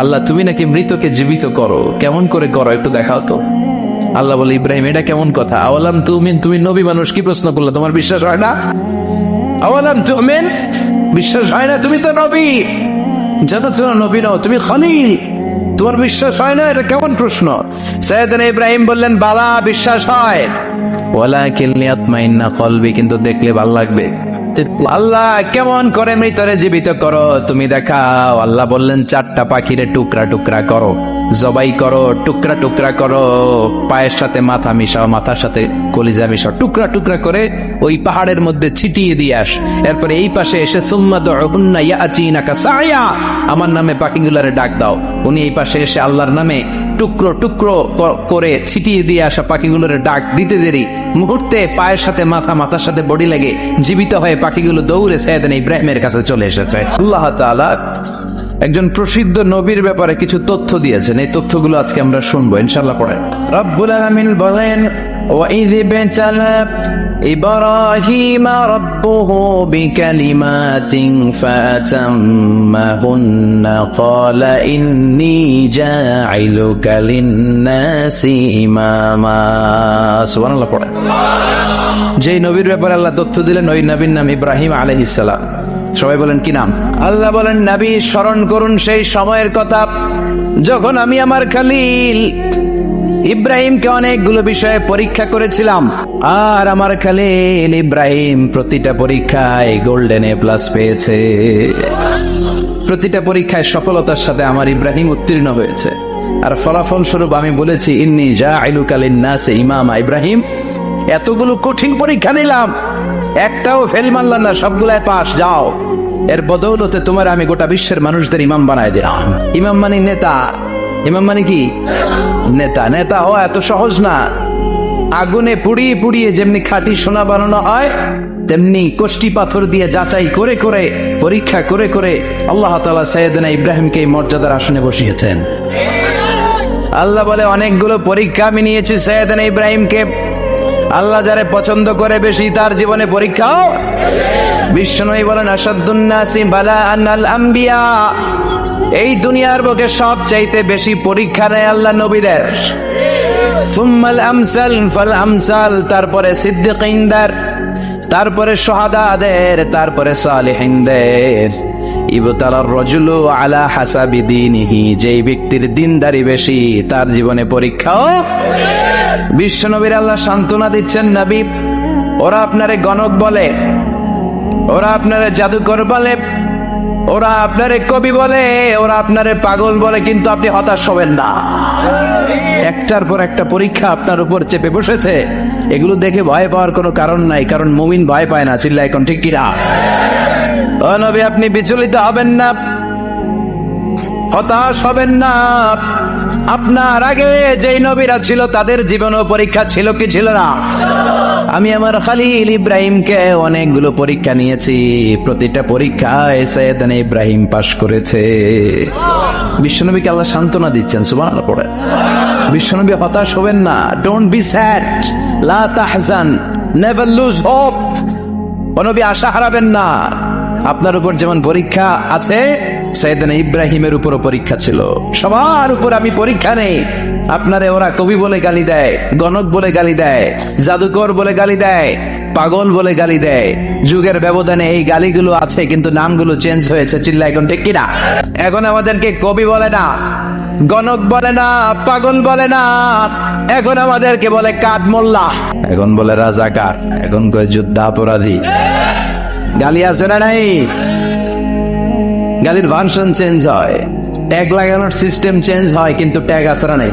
আল্লাহ তুমি নাকি মৃতকে জীবিত করো, কেমন করে করো একটু দেখাও তো। আল্লাহ বলে, ইব্রাহিম এটা কেমন কথা? আওয়ালাম তুমিন, তুমি নবী মানুষ কি প্রশ্ন করলে, তোমার বিশ্বাস হয় না? আওয়ালাম তুমিন, বিশ্বাস হয় না? তুমি তো নবী, জানো তো নবী নও, তুমি খলিল, তোমার বিশ্বাস হয় না? এটা কেমন প্রশ্ন? সাইয়েদনা ইব্রাহিম বললেন, বালা বিশ্বাস হয়, ওয়ালাকিন লিয়াতমাইন্না কলবি, কিন্তু দেখলে ভালো লাগবে। আল্লাহ কেমন করে মৃতরে জীবিত করো তুমি দেখাও। আল্লাহ বললেন, 4টা পাখিরে টুকরা টুকরা করো, জবাই করো, টুকরা টুকরা করো, পায়ের সাথে মাথা মিশাও, মাথার সাথে কলিজা মিশাও, টুকরা টুকরা করে ওই পাহাড়ের মধ্যে ছিটিয়ে দিয়ে আস। এরপরে এই পাশে এসে সুম্মা দুউহুন্না ইয়াতিনাকা সায়া, আমার নামে পাখিগুলারে ডাক দাও। উনি এই পাশে এসে আল্লাহর নামে টুকরো টুকরো করে ছিটিয়ে দিয়ে আসা পাখিগুলোর ডাক দিতে দেরি মুহূর্তে পায়ের সাথে মাথা, মাথার সাথে বডি লেগে জীবিত হয়ে পাখিগুলো দৌড়ে সাইয়েদনা ইব্রাহিমের কাছে চলে এসেছে। আল্লাহ তাআলা একজন প্রসিদ্ধ নবীর ব্যাপারে কিছু তথ্য দিয়েছেন, এই তথ্যগুলো আজকে আমরা শুনবো ইনশাআল্লাহ। পড়েন, রব্বুল আলামিন বলেন, وَإِذِ ابْتَلَى إِبْرَاهِيمَ رَبُّهُ بِكَلِمَاتٍ فَأَتَمَّهُنَّ قَالَ إِنِّي جَاعِلُكَ لِلنَّاسِ إِمَامًا। সুবহানাল্লাহ পড়েন। যেই নবীর ব্যাপারে আল্লাহ তথ্য দিলেন, ওই নবীর নাম ইব্রাহিম আলাইহিস সালাম। সবাই বলেন কি নাম? আল্লাহ বলেন, নবী স্মরণ করুন সেই সময়ের কথা যখন আমি আমার খলিল ইব্রাহিমকে অনেকগুলো বিষয়ে পরীক্ষা করেছিলাম, আর আমার খলিল ইব্রাহিম প্রতিটা পরীক্ষায় গোল্ডেন এ প্লাস পেয়েছে। প্রতিটা পরীক্ষায় সফলতার সাথে আমার ইব্রাহিম উত্তীর্ণ হয়েছে। আর ফলাফল স্বরূপ আমি বলেছি, ইন্নী জাইলুকা লিন্নাসি ইমামা। ইব্রাহিম, এতগুলো কঠিন পরীক্ষা নিলাম, একটাও ফেল মানলাম না, সবগুলাই পাস, যাও। এর বদৌলতে তোমার আমি গোটা বিশ্বের মানুষদের ইমাম বানায় দিলাম। ইমাম মানে নেতা। ইমাম মানে কি? নেতা। নেতা হওয়া এত সহজ না। আগুনে পুড়িয়ে পুড়িয়ে যেমনি খাঁটি সোনা বানানো হয়, তেমনি কষ্টি পাথর দিয়ে যাচাই করে করে, পরীক্ষা করে করে আল্লাহ তাআলা সাইয়েদনা ইব্রাহিমকে এই মর্যাদার আসনে বসিয়েছেন। আল্লাহ বলে, অনেকগুলো পরীক্ষা আমি নিয়েছি সাইয়েদনা ইব্রাহিমকে। আল্লাহ যারে পছন্দ করে বেশি, তার জীবনে পরীক্ষাও। বিশ্বনবী বলেন, আসাদুন নাসি বালাআন আল আম্বিয়া। এই দুনিয়ার বুকে সবচাইতে বেশি পরীক্ষা নেয় আল্লাহ নবীদের। সুম্মাল আমসাল ফাল আমসাল, তারপরে সিদ্দিকিনদের, তারপরে শুহাদাদের, তারপরে সালিহিনদের। ইবতালার রাজুলু আলা হাসাবি দীনিহি, যেই ব্যক্তির দিনদারি বেশি তার জীবনে পরীক্ষাও। বিশ্বনবীর আল্লাহ সান্ত্বনা দিচ্ছেন, নবী ওরা আপনারে গণক বলে, ওরা আপনারে জাদুকর বলে, ওরা আপনারে কবি বলে, ওরা আপনারে পাগল বলে, কিন্তু আপনি হতাশ হবেন না। একটার পর একটা পরীক্ষা আপনার উপর চেপে বসেছে, এগুলো দেখে ভয় পাওয়ার কোনো কারণ নাই, কারণ মুমিন ভয় পায় না। চিল্লা এখন ঠিক কিনা? ও নবী, আপনি বিচলিত হবেন না, হতাশ হবেন না। আপনার আগে যেই নবীরা ছিল তাদের জীবনেও পরীক্ষা ছিল কি ছিল না? আমি আমার খলিল ইব্রাহিমকে অনেকগুলো পরীক্ষা নিয়েছি, প্রতিটা পরীক্ষায় সাইয়েদনা ইব্রাহিম পাশ করেছে। বিশ্বনবীকে আল্লাহ সান্ত্বনা দিচ্ছেন। সুবহানাল্লাহ পড়ে। বিশ্বনবী হতাশ হবেন না। ডোন্ট বি স্যাড, লা তাহজান, নেভার লুজ হোপ। ও নবী, আশা হারাবেন না। আপনার উপর যেমন পরীক্ষা আছে, সাইয়েদনা ইব্রাহিমের উপরও পরীক্ষা ছিল। সবার উপর আমি পরীক্ষা নেই। আপনারে ওরা কবি বলে গালি দেয়, গণক বলে গালি দেয়, জাদুকর বলে গালি দেয়, পাগল বলে গালি দেয়। যুগের ব্যবধানে এই গালিগুলো আছে, কিন্তু নামগুলো চেঞ্জ হয়েছে। চিল্লা এখন ঠিক কিনা? এখন আমাদেরকে কবি বলে না, গণক বলে না, পাগল বলে না, এখন আমাদেরকে বলে কাঠ মোল্লা, এখন বলে রাজাকার, এখন কয় যুদ্ধাপরাধী। গালি আছে না নাই? গালির ভার্সন চেঞ্জ হয়, ট্যাগ লাগানোর সিস্টেম চেঞ্জ হয়, কিন্তু ট্যাগ আছে না নাই?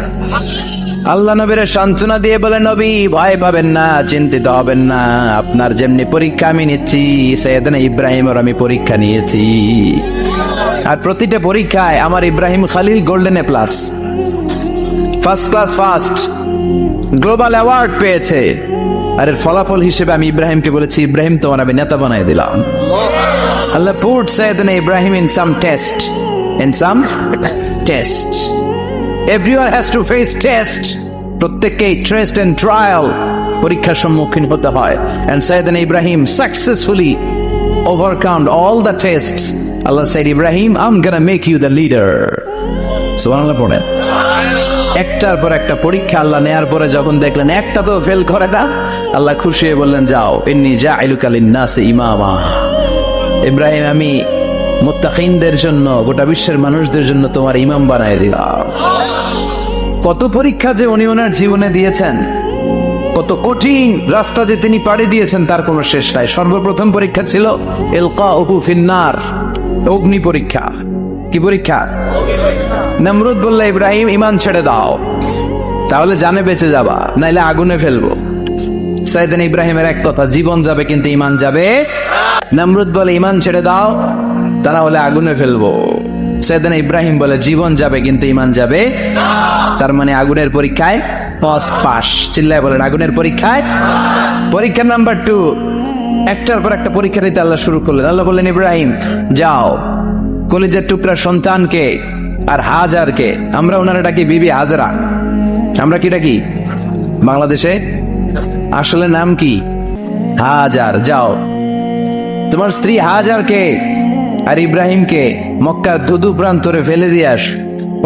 আল্লাহ নবীর সান্ত্বনা দিয়ে বলে, নবী ভয় পাবেন না, চিন্তিত হবেন না। আপনার যেমনি পরীক্ষা আমি নিচ্ছি, সাইয়েদনা ইব্রাহিমের আমি পরীক্ষা নিয়েছি। আর প্রতিটা পরীক্ষায় আমার Ibrahim Khalil golden A plus, first class first, global award পেয়েছে। আর এর ফলাফল হিসেবে আমি ইব্রাহিমকে বলেছি, ইব্রাহিম তোমার আমি নেতা বানাই দিলাম। Allah put Sayyidina Ibrahim in some test. In some test. Everyone has to face test. প্রত্যেককেই test and trial, পরীক্ষার সম্মুখীন হতে হয়। And Sayyidina Ibrahim successfully overcome all the tests. Allah said, Ibrahim, I'm gonna make you the leader. সুবহানাল্লাহ পড়েন। একটার পর একটা পরীক্ষা আল্লাহ নেয়ার পরে যখন দেখলেন একটা তো ফেল করে না, আল্লাহ খুশি হয়ে বললেন, যাও, ইন্নী জাইলুকা লিন-নাসি ইমামা। ইব্রাহিম, আমি মুত্তাকিনদের জন্য, গোটা বিশ্বের মানুষদের জন্য তোমার ইমাম বানায় দিলাম। কত পরীক্ষা যে উনি ওনার জীবনে দিয়েছেন, কত কঠিন রাস্তা যে তিনি পাড়ি দিয়েছেন তার কোনো শেষ নাই। সর্বপ্রথম পরীক্ষা ছিল ইলকাউহু ফিন্নার, অগ্নি পরীক্ষা। কি পরীক্ষা? নমরুদ বলল, ইব্রাহিম ঈমান ছেড়ে দাও, তাহলে জানে বেঁচে যাবা, নাইলে আগুনে ফেলবো। সাইয়েদনা ইব্রাহিমের এক কথা, জীবন যাবে কিন্তু ঈমান যাবে। নমরুদ বলে, ঈমান ছেড়ে দাও, তা না হলে আগুনে ফেলবো। সাইয়েদনা ইব্রাহিম বলে, জীবন যাবে কিন্তু ঈমান যাবে। তার মানে আগুনের পরীক্ষায় পাস। চিল্লায় বলেন, আগুনের পরীক্ষায়। পরীক্ষা নাম্বার 2, একটার পর একটা পরীক্ষা দিতে আল্লাহ শুরু করলেন। আল্লাহ বললেন, ইব্রাহিম যাও, কলিজার টুকরা সন্তানকে আর হাজারকে, আমরা ওনারা ডাকি বিবি হাজরা, আমরা কি ডাকি বাংলাদেশে? আসলে নাম কি? হাজার। যাও, তোমার স্ত্রী হাজারকে আর ইব্রাহিমকে মক্কার ধুধু প্রান্তরে ফেলে দিয়ে আস।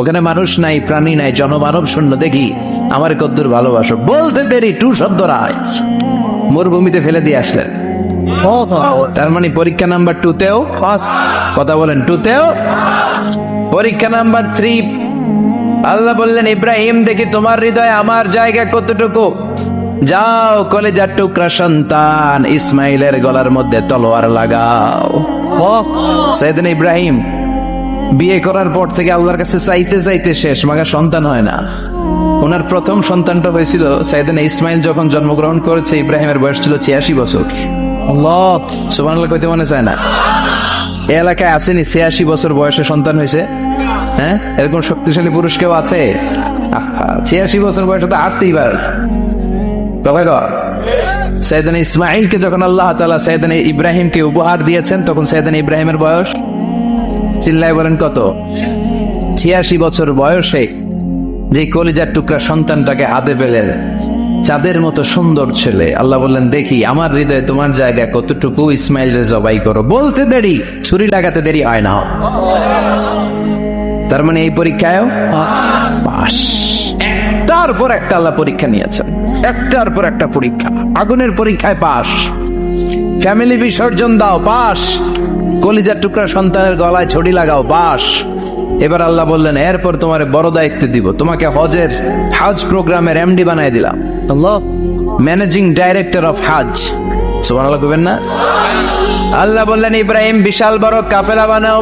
ওখানে মানুষ নাই, প্রাণী নাই, জনমানব শূন্য। দেখি আমার কদ্দুর ভালোবাসো। বলতে দেরি, 2 শব্দ রায় মরুভূমিতে ফেলে দিয়ে আসলেন। তার মানে পরীক্ষা নাম্বার 2তেও কথা বলেন, 2তেও। পরীক্ষা নাম্বার 3, আল্লাহ বললেন, ইব্রাহিম দেখি তোমার হৃদয়ে আমার জায়গা কতটুকু। যাও, কলেজার টুকরা সন্তান ইসমাইলের গলার মধ্যে তলোয়ার লাগাও। সাইয়েদনা ইব্রাহিম বিয়ে করার পর থেকে আল্লাহর কাছে চাইতে চাইতে শেষ, মাগার সন্তান হয় না। ওনার প্রথম সন্তানটা হয়েছিল সাইয়েদনা ইসমাইল যখন জন্মগ্রহণ করেছে, ইব্রাহিমের বয়স ছিল 86 বছর। আল্লাহ সুবহানাল্লাহ কইতে মনে চায় না? এই এলাকায় আসেনি 86 বছর বয়সে সন্তান হয়েছে? হ্যাঁ, এরকম শক্তিশালী পুরুষ কেউ আছে? 86 বছর বয়সে তো হাঁটতেই পারে না। সাইয়েদনা ইসমাইলকে যখন আল্লাহ তাআলা সাইয়েদনা ইব্রাহিমকে উপহার দিয়েছেন, তখন সাইয়েদনা ইব্রাহিমের বয়স, চিল্লায় বলেন কত? 86 বছর বয়সে যে কলিজার টুকরা সন্তানটাকে হাতে পেলেন, চাঁদের মতো সুন্দর ছেলে। আল্লাহ বললেন, দেখি আমার হৃদয়ে তোমার জায়গা কতটুকু, ইসমাইল রে জবাই করো। বলতে দেরি, ছুরি লাগাতে দেরি হয় না। তার মানে এই পরীক্ষায়ও পাস। একটার পর একটা আল্লাহ পরীক্ষা নিয়েছেন, একটার পর একটা পরীক্ষা। আগুনের পরীক্ষায় পাস, ফ্যামিলি বিসর্জন দাও, পাস। কলিজার টুকরা সন্তানের গলায় ছড়ি লাগাও, পাস। এবার আল্লাহ বললেন, এরপর তোমার বড় দায়িত্ব দিব, তোমাকে হজ প্রোগ্রামের এমডি বানাই দিলাম। আল্লাহ, ম্যানেজিং ডাইরেক্টর অফ হজ। সুবহানাল্লাহ কইবেন না? আল্লাহ বললেন, ইব্রাহিম বিশাল বড় কাফেলা বানাও,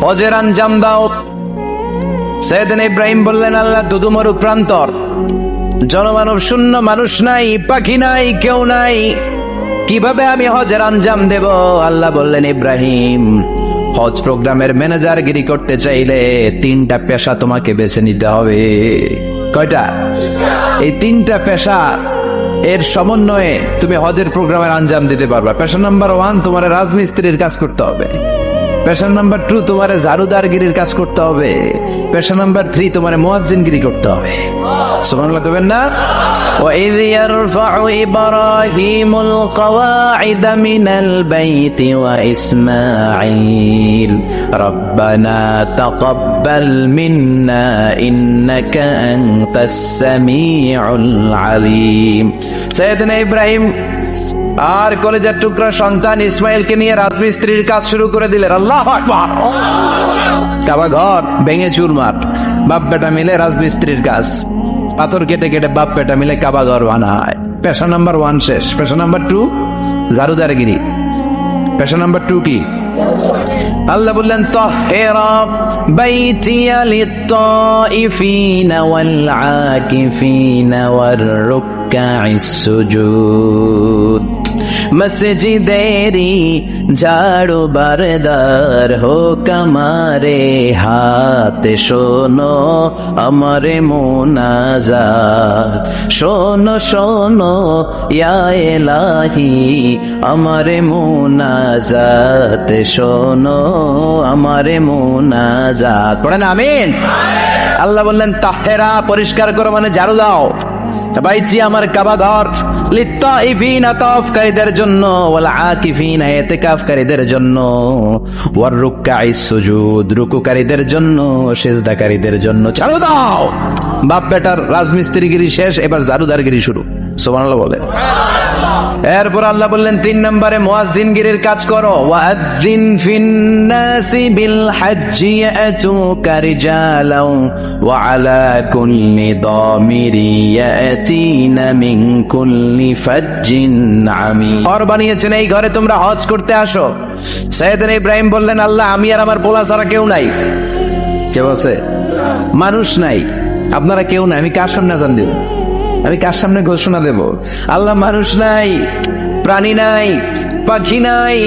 হজের আঞ্জাম দাও। সাইয়েদনা ইব্রাহিম বললেন, আল্লাহ দুদুমরু প্রান্তর, জনমানব শূন্য, মানুষ নাই, পাখি নাই, কেউ নাই, কিভাবে আমি হজের আঞ্জাম দেব? আল্লাহ বললেন, ইব্রাহিম হজ প্রোগ্রামের ম্যানেজারগিরি করতে চাইলে 3টা পেশা তোমাকে বেছে নিতে হবে। কয়টা? এই 3টা পেশা এর সমন্বয়ে তুমি হজের প্রোগ্রামের আঞ্জাম দিতে পারবা। পেশা নাম্বার 1, তোমার রাজমিস্ত্রির কাজ করতে হবে। পেশা নাম্বার 2, তোমার ঝাড়ুদারগিরির কাজ করতে হবে। পেশা নাম্বার 3, তোমার মুয়াজ্জিনগিরি করতে হবে। সুবহানাল্লাহ কইবেন না? وَإِذْ يَرْفَعُ إِبْرَاهِيمُ الْقَوَاعِدَ مِنَ الْبَيْتِ وَإِسْمَاعِيلُ رَبَّنَا تَقَبَّلْ مِنَّا إِنَّكَ أَنْتَ السَّمِيعُ الْعَلِيمُ। সাইয়েদনা ইব্রাহিম আর কলেজার টুকরা সন্তান ইসমাইলকে নিয়ে রাজমিস্ত্রির কাজ শুরু করে দিলেন। আল্লাহু আকবার। কাবা ঘর ভেঙে চুরমার, বাপ বেটা মিলে রাজমিস্ত্রির কাজ, পাথর কেটে কেটে বাপ বেটা মিলে কাবা ঘর বানায়। পেশা নাম্বার 1 শেষ। পেশা নাম্বার 2 ঝাড়ুদারগিরি। পেশা নাম্বার 2 কি? আল্লাহ বললেন, তাহহিরা বাইতিয়া লিত-তাইফিনা ওয়াল আকিফিনা ওয়ার রুকআইস সুজুদ। মসজিদেরি ঝাড়ু বারদার হোক আমারে হাত, শোনো আমারে মুনাজাত। শোনো শোনো ইয়া ইলাহি আমারে মুনাজাত, শোনো আমারে মুনাজাত। পড়েন আমিন। আল্লাহ বললেন, তাহেরা পরিষ্কার করো, মানে ঝাড়ু দাও। বাইচি আমার কাবা ঘর, লিত্তাইফিনা তাওয়াফকারীদের জন্য, ওয়াল আকিফিনা ইতিকাফকারীদের জন্য, ওয়ার রুকআইস সুজুদ রুকুকারীদের জন্য, সিজদাকারীদের জন্য। ঝাড়ু দাও। বাপ বেটার রাজমিস্ত্রিগিরি শেষ, এবার ঝাড়ুদারগিরি শুরু। সুবহানাল্লাহ বলে। এরপর আল্লাহ বললেন 3 নম্বরে মুয়াজ্জিনগিরির কাজ করো। ওয়াজ্জিন ফিন্নাসি বিল হাজ্জি ইয়াতুকা রিজালাও ওয়া আলা কুল্লি দামিরি ইয়াতিনা মিন কুল্লি ফাজ্জিন আমিক। ঘর বানিয়েছেন, এই ঘরে তোমরা হজ করতে আসো। সাইয়েদনা ইব্রাহিম বললেন, আল্লাহ আমি আর আমার পোলা ছাড়া কেউ নাই। কেউ আছে? মানুষ নাই, আপনারা কেউ নাই, আমি কার সামনে আযান দেব? আমি কার সামনে ঘোষণা দেব? আল্লাহ মানুষ নাই, প্রাণী নাই, পাখি নাই,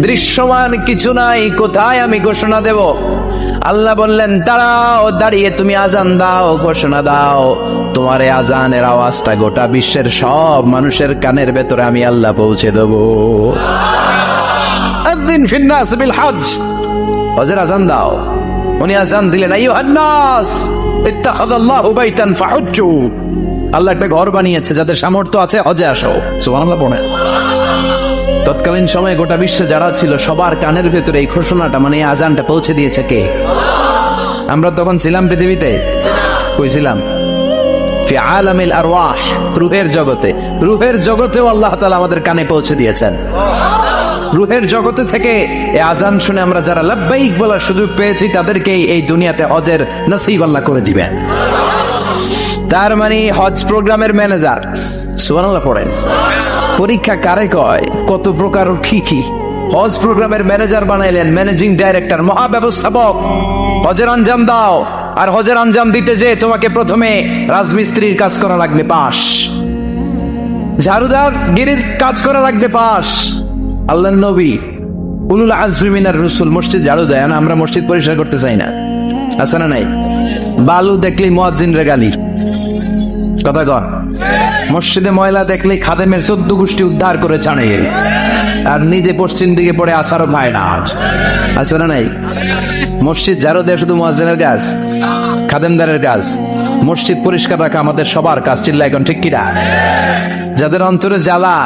দৃশ্যমান কিছু নাই, কোথায় আমি ঘোষণা দেব? আল্লাহ বললেন, দাঁড়াও, দাঁড়িয়ে তুমি আজান দাও, ঘোষণা দাও। তোমার এই আজানের আওয়াজটা গোটা বিশ্বের সব মানুষের কানের ভেতরে আমি আল্লাহ পৌঁছে দেব। আযিন ফিন্নাস বিল হজ, হজের আজান দাও। উনি আজান দিলেন, আইয়ুহান নাস ইত্তাখাযাল্লাহু বাইতান ফাহুজ্জু। আল্লাহ একটা ঘর বানিয়েছে, যাদের সামর্থ্য আছে হজে আসো। সুবহানাল্লাহ পড়ে। তৎকালীন সময়ে গোটা বিশ্বে যারা ছিল সবার কানের ভেতরে এই ঘোষণাটা, মানে এই আজানটা পৌঁছে দিয়েছে কে? আমরা তখন ছিলাম পৃথিবীতে? কই ছিলাম? ফি আলামিল আরওয়াহ, রূহের জগতে। রূহের জগতেও আল্লাহ তাআলা আমাদের কানে পৌঁছে দিয়েছেন। রূহের জগতে থেকে এই আজান শুনে আমরা যারা লাব্বাইক বলার সুযোগ পেয়েছি, তাদেরকেই এই দুনিয়াতে হজের নসিব আল্লাহ করে দিবেন। তার মানে হজ প্রোগ্রামের ম্যানেজার। সুবহানাল্লাহ পড়েন। পরীক্ষা কারে কয়? কত প্রকার কি কি। হজ প্রোগ্রামের ম্যানেজার বানাইলেন, ম্যানেজিং ডাইরেক্টর, মহাব্যবস্থাপক। হজের আঞ্জাম দাও, আর হজের আঞ্জাম দিতে যে তোমাকে প্রথমে রাজমিস্ত্রির কাজ করা লাগবে, পাস। ঝাড়ুদার গিরির কাজ করা লাগবে, পাস। আল্লাহর নবী উলুল আজমি মিনার রাসূল মসজিদ ঝাড়ু দেয় না, আমরা মসজিদ পরিষ্কার করতে চাই না, আছে না নাই? বালু দেখলেই মুয়াজ্জিনরে গালি, কথা কন। মসজিদে ময়লা দেখলেই খাদেমের 14 গোষ্ঠী উদ্ধার করে ছাড়ে, আর নিজে পশ্চিম দিকে পড়ে আসারও খায় না, আছে না নাই? মসজিদ ঝাড়ু দেয় শুধু মুয়াজ্জিনের কাজ, খাদেমদারের কাজ। মসজিদ পরিষ্কার রাখা আমাদের সবার কাজ। চিল্লা এখন ঠিক কিনা? যাদের অন্তরে জ্বালা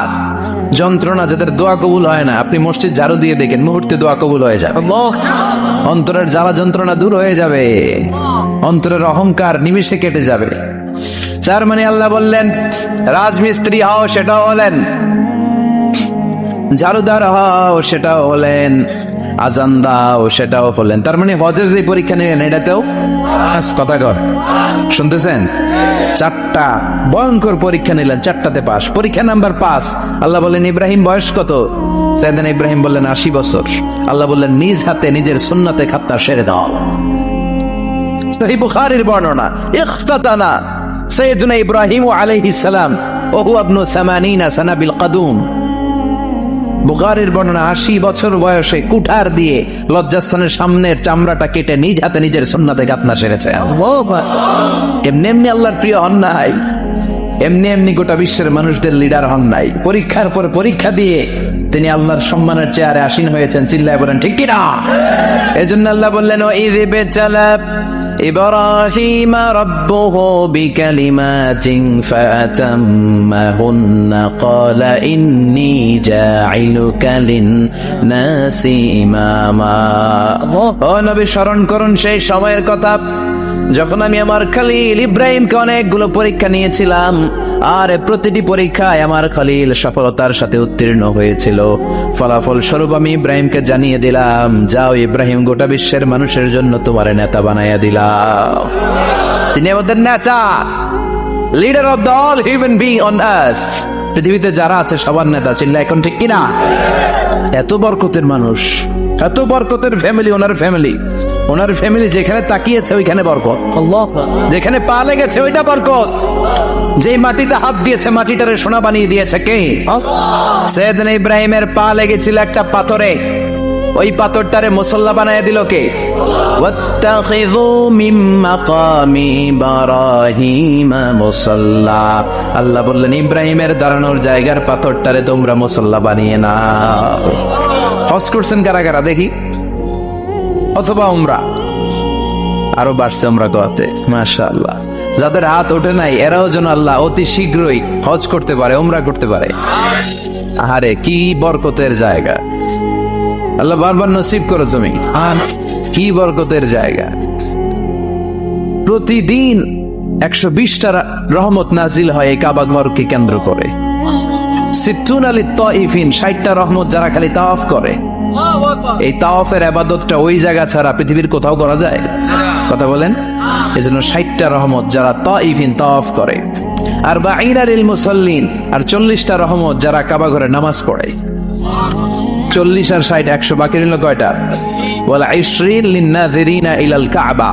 যন্ত্রণা, যাদের দোয়া কবুল হয় না, আপনি মসজিদ ঝাড়ু দিয়ে দেখেন, মুহূর্তে দোয়া কবুল হয়ে যাবে। অন্তরের জ্বালা যন্ত্রণা দূর হয়ে যাবে, অন্তরের অহংকার নিমিষে কেটে যাবে। তার মানে আল্লাহ বললেন রাজমিস্ত্রি হও, সেটাও হলেন। ঝাড়ুদার হও, সেটাও হলেন। আজান দাও, সেটাও হলেন। তার মানে হজের যে পরীক্ষা নিলেন, এটাতেও কথা কর, শুনতেছেন? 4টা ভয়ঙ্কর পরীক্ষা নিলেন, 4টাতে পাস। পরীক্ষা নাম্বার 5। আল্লাহ বললেন, ইব্রাহিম বয়স কত? সাইয়েদনা ইব্রাহিম বললেন 80 বছর। আল্লাহ বললেন, নিজ হাতে নিজের সুন্নতে খাতনা সেরে দাও। সহিহ বুখারীর বর্ণনা, ইখতাতানা সাইয়েদনা ইব্রাহিম আলাইহিস সালাম ওয়া হুয়া ইবনু 80 সানা বিল কাদুম। বুখারীর বর্ণনা, 80 বছর বয়সে কুঠার দিয়ে লজ্জাস্থানের সামনের চামড়াটা কেটে নিজ হাতে নিজের সুন্নতে খাতনা সেরেছে। এমনি এমনি আল্লাহর প্রিয় হন নাই, এমনি এমনি গোটা বিশ্বের মানুষদের লিডার হন নাই। পরীক্ষার পর পরীক্ষা দিয়ে তিনি আল্লাহর সম্মানের চেয়ারে আসীন হয়েছেন। চিল্লায় বলেন ঠিক কিনা? এজন্য আল্লাহ বললেন, ওয়াইয ইবতালা ইব্রাহিম রাব্বুহু বিকালিমাতিন ফাআতাম্মাহুন্না ক্বালা ইন্নী জাঈলুকা লিন-নাসি ইমামা। ও নবী, স্মরণ করুন সেই সময়ের কথা যখন আমি আমার খলিল ইব্রাহিমকে অনেকগুলো পরীক্ষা নিয়েছিলাম, আর প্রতিটি পরীক্ষায় আমার খলিল সফলতার সাথে উত্তীর্ণ হয়েছিল। ফলাফল স্বরূপ আমি ইব্রাহিমকে জানিয়ে দিলাম, যাও ইব্রাহিম, গোটা বিশ্বের মানুষের জন্য তোমার নেতা বানাইয়া দিলাম। তিনি আমাদের নেতা, leader of the all human being on earth. পৃথিবীতে যারা আছে সবার নেতা। চিল্লা এখন ঠিক কিনা? এত বরকতের মানুষ, এত বরকতের ফ্যামিলি, ওনার ফ্যামিলি। ওনার ফ্যামিলি যেখানে তাকিয়েছে ওইখানে বরকত, যেখানে পা লেগেছে ওইটা বরকত। যে মাটিতে হাত দিয়েছে মাটিটারে সোনা বানিয়ে দিয়েছে কে? সাইয়েদনা ইব্রাহিমের পা লেগেছিল একটা পাথরে, ওই পাথরটারে মুসল্লা বানায় দিল কে? ওয়াত্তাখিযু মিন মাকামি ইব্রাহিম মুসাল্লা। আল্লাহ বললেন, ইব্রাহিমের দাঁড়ানোর জায়গার পাথরটারে তোমরা মুসল্লা বানিয়ে নাও। হজ করছেন কারা কারা দেখি? অথবা উমরা? আরো বাড়ছে উমরা করতে, মাশাআল্লাহ। যাদের হাত ওঠে নাই এরাও যেন আল্লাহ অতি শীঘ্রই হজ করতে পারে, উমরা করতে পারে। আরে কি বরকতের জায়গা, আল্লাহ বারবার নসিব করো তুমি। কি বরকতের জায়গা, প্রতিদিন 120টা রহমত নাজিল হয় এই কাবা ঘরকে কেন্দ্র করে। 60টা রহমত যারা খালি তাওয়াফ করে। এই তাওয়াফের ইবাদতটা ওই জায়গা ছাড়া পৃথিবীর কোথাও করা যায়? কথা বলেন। এজন্য 60টা রহমত যারা তাইফিন তাওয়াফ করে, আর বাঈনা লিল মুসাল্লিন, আর 40টা রহমত যারা কাবা ঘরে নামাজ পড়ে। 40 আর 60 100, বাকি রইল কয়টা? ওয়াল 20 লিন-নাযিরিনা ইলাল কাবা।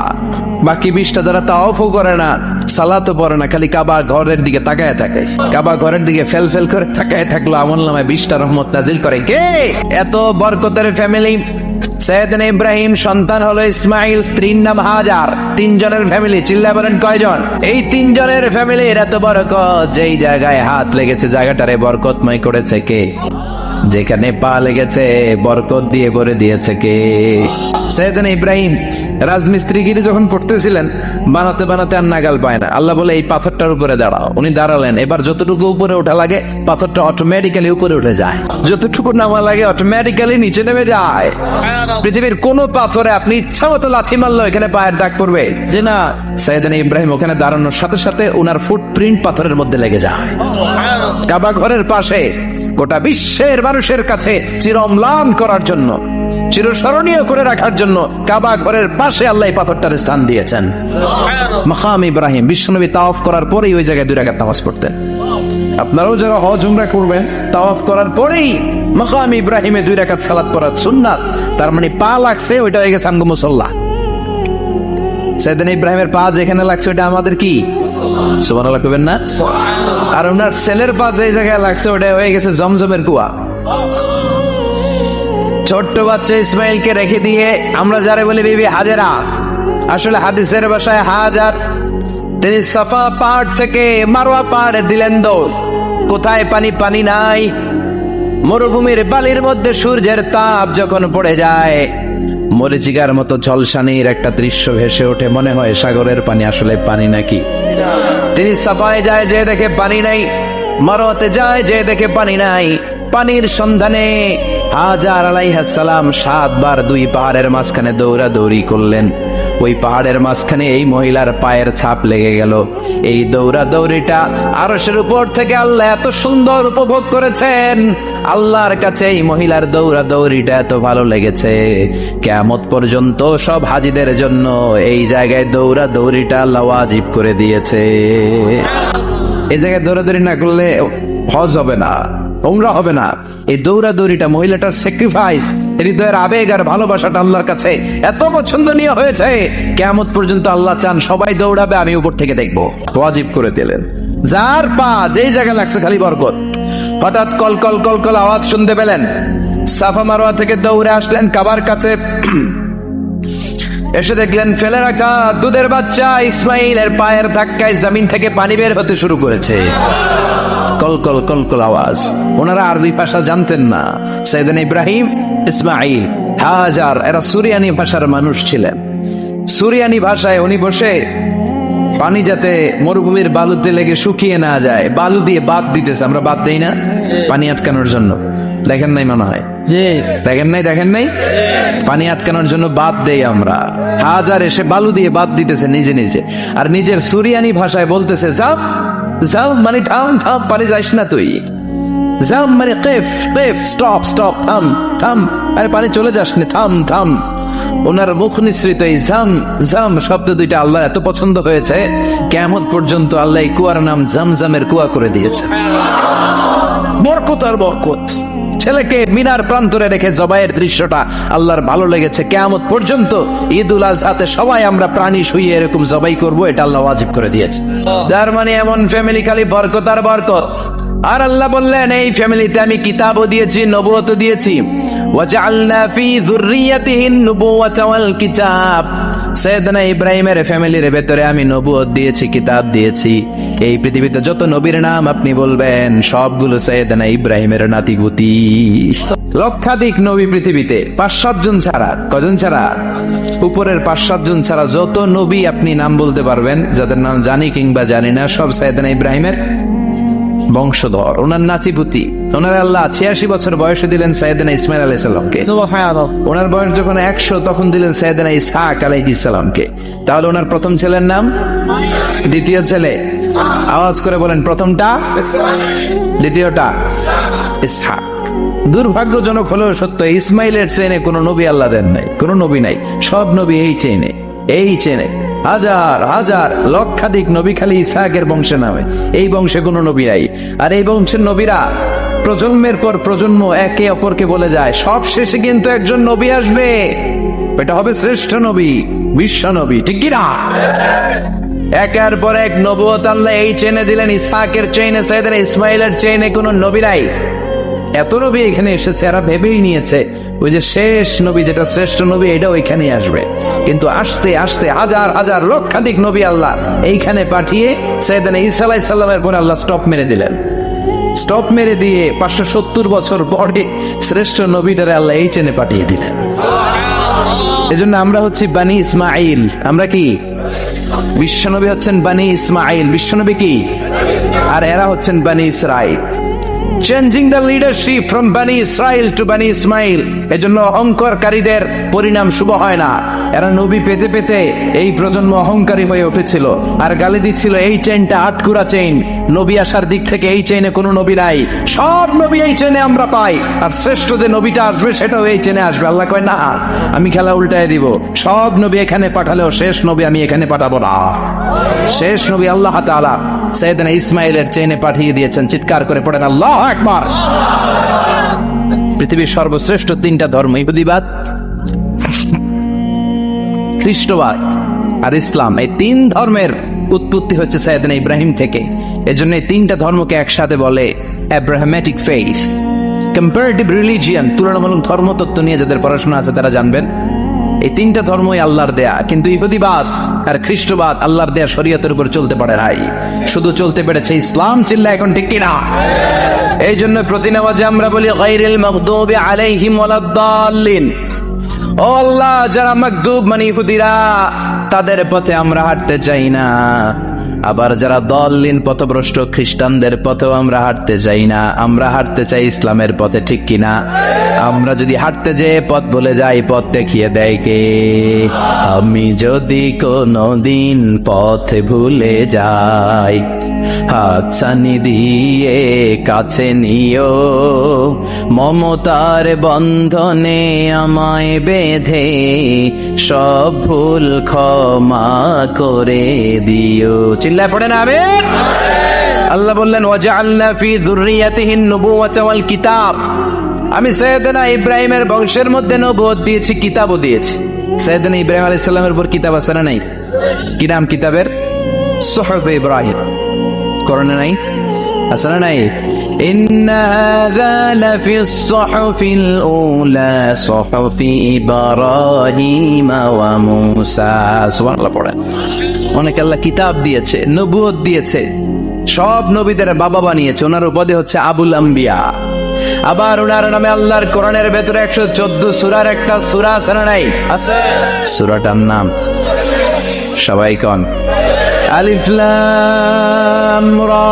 বাকি 20টা যারা তাওয়াফও করে না, সালাতও পড়ে না, খালি কাবা ঘরের দিকে তাকায় থাকে, কাবা ঘরের দিকে ফেল ফেল করে তাকায় থাকলো, আমলনামায় 20টা রহমত নাজিল করে কে? এত বরকতের ফ্যামিলি। সাইয়েদনা ইব্রাহিম সন্তান হলো ইসমাইল, স্ত্রীর নাম হাজার। 3 জনের ফ্যামিলি, চিল্লায় বলেন কয়জন? এই 3 জনের ফ্যামিলির এত বরকত, যেই জায়গায় হাত লেগেছে জায়গাটারে বরকতময় করেছে কে? যেখানে পা লেগেছে বরকত দিয়ে ভরে দিয়েছে কে? সাইয়েদনা ইব্রাহিম রাজমিস্ত্রিগিরি যখন পড়তেছিলেন, বানাতে বানাতে আর নাগাল পায় না। আল্লাহ বলে এই পাথরটার উপরে দাঁড়াও। উনি দাঁড়ালেন। এবার যতটুকু উপরে ওঠা লাগে পাথরটা অটোমেটিক্যালি উপরে উঠে যায়, যতটুকু নামা লাগে অটোমেটিক্যালি নিচে নেমে যায়। পৃথিবীর কোন পাথরে আপনি ইচ্ছা মতো লাথি মারলো এখানে পায়ের দাগ পড়বে যে না? সাইয়েদনা ইব্রাহিম ওখানে দাঁড়ানোর সাথে সাথে ওনার ফুটপ্রিন্ট পাথরের মধ্যে লেগে যায়। কাবা ঘরের পাশে গোটা বিশ্বের মানুষের কাছে চিরম্লান করার জন্য, চিরস্মরণীয় করে রাখার জন্য কাবা ঘরের পাশে আল্লাহ পাথরটার স্থান দিয়েছেন। মাকাম ইব্রাহিম। বিশ্বনবী তাওয়াফ করার পরেই ওই জায়গায় 2 রাকাত নামাজ পড়তেন। আপনারাও যারা হজ উমরা করবেন, তাওয়াফ করার পরেই মাকাম ইব্রাহিমে 2 রাকাত সালাত পড়া সুন্নাত। তার মানে পা লাগছে, ওইটা হয়ে গেছে আমগো মুসাল্লা। সাইয়েদনা ইব্রাহিমের পা যেখানে লাগছে ওটা আমাদের কি? সুবহানাল্লাহ কইবেন না? আর ওনার ছেলের পা যে জায়গায় লাগছে ওটা হয়ে গেছে জমজমের কুয়া। ছোট্ট বাচ্চা ইসমাইলকে রেখে দিয়ে আমরা যারা বলি বিবি হাজেরা, আসলে হাদিসের ভাষায় হাজার, তিনি সাফা পাহাড় থেকে মারওয়া পাহাড়ে দিলেন দৌড়। কোথায় পানি? পানি নাই। মরুভূমির বালির মধ্যে সূর্যের তাপ যখন পড়ে যায়, মরিচিকার মতো ঝলসানির একটা দৃশ্য ভেসে ওঠে, মনে হয় সাগরের পানি, আসলে পানি নাকি? তিনি সাফায় যায়, যে দেখে পানি নাই। মারওয়াতে যায়, যে দেখে পানি নাই। পানির সন্ধানে হাজার আলাইহিস সালাম 7 বার 2 পাহাড়ের মাঝখানে দৌড়াদৌড়ি করলেন। ওই পাহাড়ের মাঝখানে এই মহিলার পায়ের ছাপ লেগে গেল। এই দৌড়াদৌড়িটা আরশের উপর থেকে আল্লাহ এত সুন্দর উপভোগ করেছেন। আল্লাহর কাছে এই মহিলার দৌড়াদৌড়িটা এত ভালো লেগেছে, কিয়ামত পর্যন্ত সব হাজীদের জন্য এই জায়গায় দৌড়াদৌড়িটা আল্লাহ ওয়াজিব করে দিয়েছে। এই জায়গায় দৌড়াদৌড়ি না করলে হজ হবে না, উমরা হবে না। এই দৌড়াদৌড়িটা, মহিলাটার স্যাক্রিফাইস, হৃদয়ের আবেগ আর ভালোবাসাটা আল্লাহর কাছে এত পছন্দনীয় হয়েছে, কিয়ামত পর্যন্ত আল্লাহ চান সবাই দৌড়াবে, আমি উপর থেকে দেখবো। ওয়াজিব করে দিলেন। যার পা যেই জায়গায় লাগছে খালি বরকত। হঠাৎ কল কল কল কল আওয়াজ শুনতে পেলেন। সাফা মারওয়া থেকে দৌড়ে আসলেন কাবার কাছে। এসে দেখলেন ফেলে রাখা দুধের বাচ্চা ইসমাইলের পায়ের ধাক্কায় জমিন থেকে পানি বের হতে শুরু করেছে। কলকল কলকল আওয়াজ। ওনারা আরবি ভাষা জানতেন না। সাইয়েদনা ইব্রাহিম, ইসমাইল, হাজার এরা সুরিয়ানি ভাষার মানুষ ছিলেন। সুরিয়ানি ভাষায় উনি বসে পানি যাতে মরুভূমির বালুতে লেগে শুকিয়ে না যায়, বালু দিয়ে বাঁধ দিতেছে। আমরা বাঁধ দেই না পানি আটকানোর জন্য? দেখেন নাই মনে হয়? দেখেন নাই? পানি আটকানোর জন্য বাঁধ দেই আমরা। হাজার এসে বালু দিয়ে বাঁধ দিতেছে নিজে নিজে, আর নিজের সুরিয়ানি ভাষায় বলতেছে যাও যাও, মানে থাম থাম, পানি যাইস না তুই। জাম মানে কেফ কেফ, স্টপ স্টপ, থাম থাম, আরে পানি চলে যাস না, থাম থাম। ওনার মুখ নিঃসৃত এই জাম জাম শব্দ দুইটা আল্লাহ এত পছন্দ হয়েছে, কিয়ামত পর্যন্ত আল্লাহ এই কুয়ার নাম জামজামের কুয়া করে দিয়েছে। বরকত আর বরকত। ছেলেকে মিনার প্রান্তরে রেখে জবাইয়ের দৃশ্যটা আল্লাহর ভালো লেগেছে। কিয়ামত পর্যন্ত ঈদুল আজহাতে সবাই আমরা প্রাণী শুইয়ে এরকম জবাই করব, এটা আল্লাহ ওয়াজিব করে দিয়েছে। যার মানে এমন ফ্যামিলি খালি বরকত আর বরকত। আর আল্লাহ বললেন এই ফ্যামিলিতে আমি কিতাবও দিয়েছি, নবুয়তও দিয়েছি। ওয়াজআলনা ফি যুররিয়াতিহিন নুবুওয়াতা ওয়াল কিতাব। সাইয়েদনা ইব্রাহিমের ফ্যামিলির ভেতরে আমি নবুয়ত দিয়েছি, কিতাব দিয়েছি। এই পৃথিবীতে যত নবীর নাম আপনি বলবেন সবগুলো সাইয়েদনা ইব্রাহিমের নাতিপুতি। লক্ষাধিক নবী পৃথিবীতে, 5-7 জন ছাড়া। কজন ছাড়া? উপরের 5-7 জন ছাড়া যত নবী আপনি নাম বলতে পারবেন, যাদের নাম জানি কিংবা জানি না, সব সাইয়েদনা ইব্রাহিমের বংশধর। ওনার নাতিপুতি, ওনার আল্লাহ 86 বছর বয়সে দিলেন সাইয়েদনা ইসমাইল আলাইহিস সালামকে। ওনার বয়স যখন 100 তখন দিলেন সাইয়েদনা ইসহাক আলাইহিস সালামকে। তাহলে ওনার প্রথম ছেলের নাম, দ্বিতীয় ছেলে আওয়াজ করে বলেন, প্রথমটা দ্বিতীয়টা ইসহাক। দুর্ভাগ্যজনক হলেও সত্য, ইসমাইলের চেনে কোন নবী আল্লাহ দেন নাই, কোন নবী নাই। সব নবী এই চেনে হাজার হাজার লক্ষাধিক নবী খালি ইসহাকের বংশে নামে, এই বংশে কোনো নবী নাই। আর এই বংশের নবীরা প্রজন্মের পর প্রজন্ম একে অপরকে বলে যায়, সব শেষে কিন্তু একজন নবী আসবে, এটা হবে শ্রেষ্ঠ নবী, বিশ্ব নবী, ঠিক কিনা? একের পর এক নবুয়ত আল্লাহ এই চেনে দিলেন। ইসহাকের চেইনে, সাইয়েদনা ইসমাইলের চেইনে কোনো নবী নাই। এত নবী এখানে এসেছে, এরা ভেবেই নিয়েছে ওই যে শেষ নবী, যেটা শ্রেষ্ঠ নবী, এটা ওইখানেই আসবে। কিন্তু আস্তে আস্তে হাজার হাজার লক্ষাধিক নবী আল্লাহ এইখানে পাঠিয়ে সাইয়েদনা ঈসা আলাইহিস সালামের পরে আল্লাহ স্টপ মেরে দিলেন। স্টপ মেরে দিয়ে 570 বছর পরে শ্রেষ্ঠ নবীটারে আল্লাহ এই চেনে পাঠিয়ে দিলেন। এজন্য আমরা হচ্ছি বানি ইসমাইল। আমরা কি? বিশ্বনবী হচ্ছেন বানি ইসমাইল, বিশ্বনবী কি? আর এরা হচ্ছেন বানি Israil. Changing the leadership from Bani Israel to Bani Ismail, এজন্য অহংকারীদের পরিণাম শুভ হয় না। এরা নবী পেতে পেতে এই প্রজন্ম অহংকারী হয়ে উঠেছিল আর গালি দিচ্ছিল এই চেইনটা আটকুরা চেইন, নবী আসার দিক থেকে এই চেইনে কোনো নবী নাই, সব নবী এই চেইনে আমরা পাই, আর শ্রেষ্ঠ যে নবীটা আসবে সেটাও এই চেইনে আসবে। আল্লাহ কয় না, আমি খেলা উল্টায় দিব, সব নবী এখানে পাঠালেও শেষ নবী আমি এখানে পাঠাবো না। শেষ নবী আল্লাহ তাআলা সাইয়েদনা ইসমাইলের চেইনে পাঠিয়ে দিয়েছেন। চিৎকার করে পড়েন আল্লাহু আকবার। পৃথিবীর সর্বশ্রেষ্ঠ 3টা ধর্ম, ইহুদিবাদ, খ্রিস্টবাদ আর ইসলাম, এই 3 ধর্মের উৎপত্তি হচ্ছে সাইয়েদনা ইব্রাহিম থেকে। এজন্য এই 3টা ধর্মকে একসাথে বলে অ্যাব্রাহামেটিক ফেইথ। কম্পারেটিভ রিলিজিয়ান, তুলনামূলক ধর্মতত্ত্ব নিয়ে যাদের পড়াশোনা আছে তারা জানবেন এই 3টা ধর্মই আল্লাহর দেয়া। কিন্তু ইহুদিবাদ আর খ্রিস্টবাদ আল্লাহর দেয়া শরীয়তের উপর চলতে পারে নাই, শুধু চলতে পেরেছে ইসলাম। চিল্লা এখন ঠিক কিনা? এই জন্য প্রতি নামাজে আমরা বলি গায়রিল মাগদুবি আলাইহিম ওয়ালাদ-দাল্লিন। ও আল্লাহ, যারা মাগদুব মানে ইহুদিরা, তাদের পথে আমরা হাঁটতে চাই না। আবার যারা দল্লিন পথভ্রষ্ট খ্রিস্টানদের পথেও আমরা হাঁটতে চাই না, আমরা হাঁটতে চাই ইসলামের পথে, ঠিক কিনা? আমরা যদি হাঁটতে যেয়ে পথ ভুলে যাই, পথ দেখিয়ে দেয় কে? আমি যদি কোনদিন পথ ভুলে যাই, হাতছানি দিয়ে কাছে নিও, মমতার বন্ধনে আমায় বেঁধে সব ভুল ক্ষমা করে দিও। চিল্লায় পড়েন আমিন। আল্লাহ বললেন ওয়াজআলনা ফি যুররিয়াতিহিন নুবুওয়াতা ওয়াল কিতাব। আমি সাইয়েদনা ইব্রাহিমের বংশের মধ্যে নবুয়ত দিয়েছি, কিতাবও দিয়েছি। সাইয়েদনা ইব্রাহিম আলাইহিস সালামের উপর কিতাব আছে না নাই? কি নাম কিতাবের? সুহুফ ইব্রাহিম। কোরআনে নাই? আছে না নাই? ইন্না হাযা লাফিস সুহুফিল উলা সুহুফি ইব্রাহিম ওয়া মূসা। সুবহানাল্লাহ পড়েন। অনেক আল্লাহ কিতাব দিয়েছে, নবুয়ত দিয়েছে, সব নবীদের বাবা বানিয়েছে। ওনার উপাধি হচ্ছে আবুল আম্বিয়া। আবার ওনার নামে আল্লাহর কোরআনের ভেতরে 114 সূরার একটা সূরা আছে না নাই? আছে। সূরাটার নাম সবাই কোন? আলিফ লাম রা।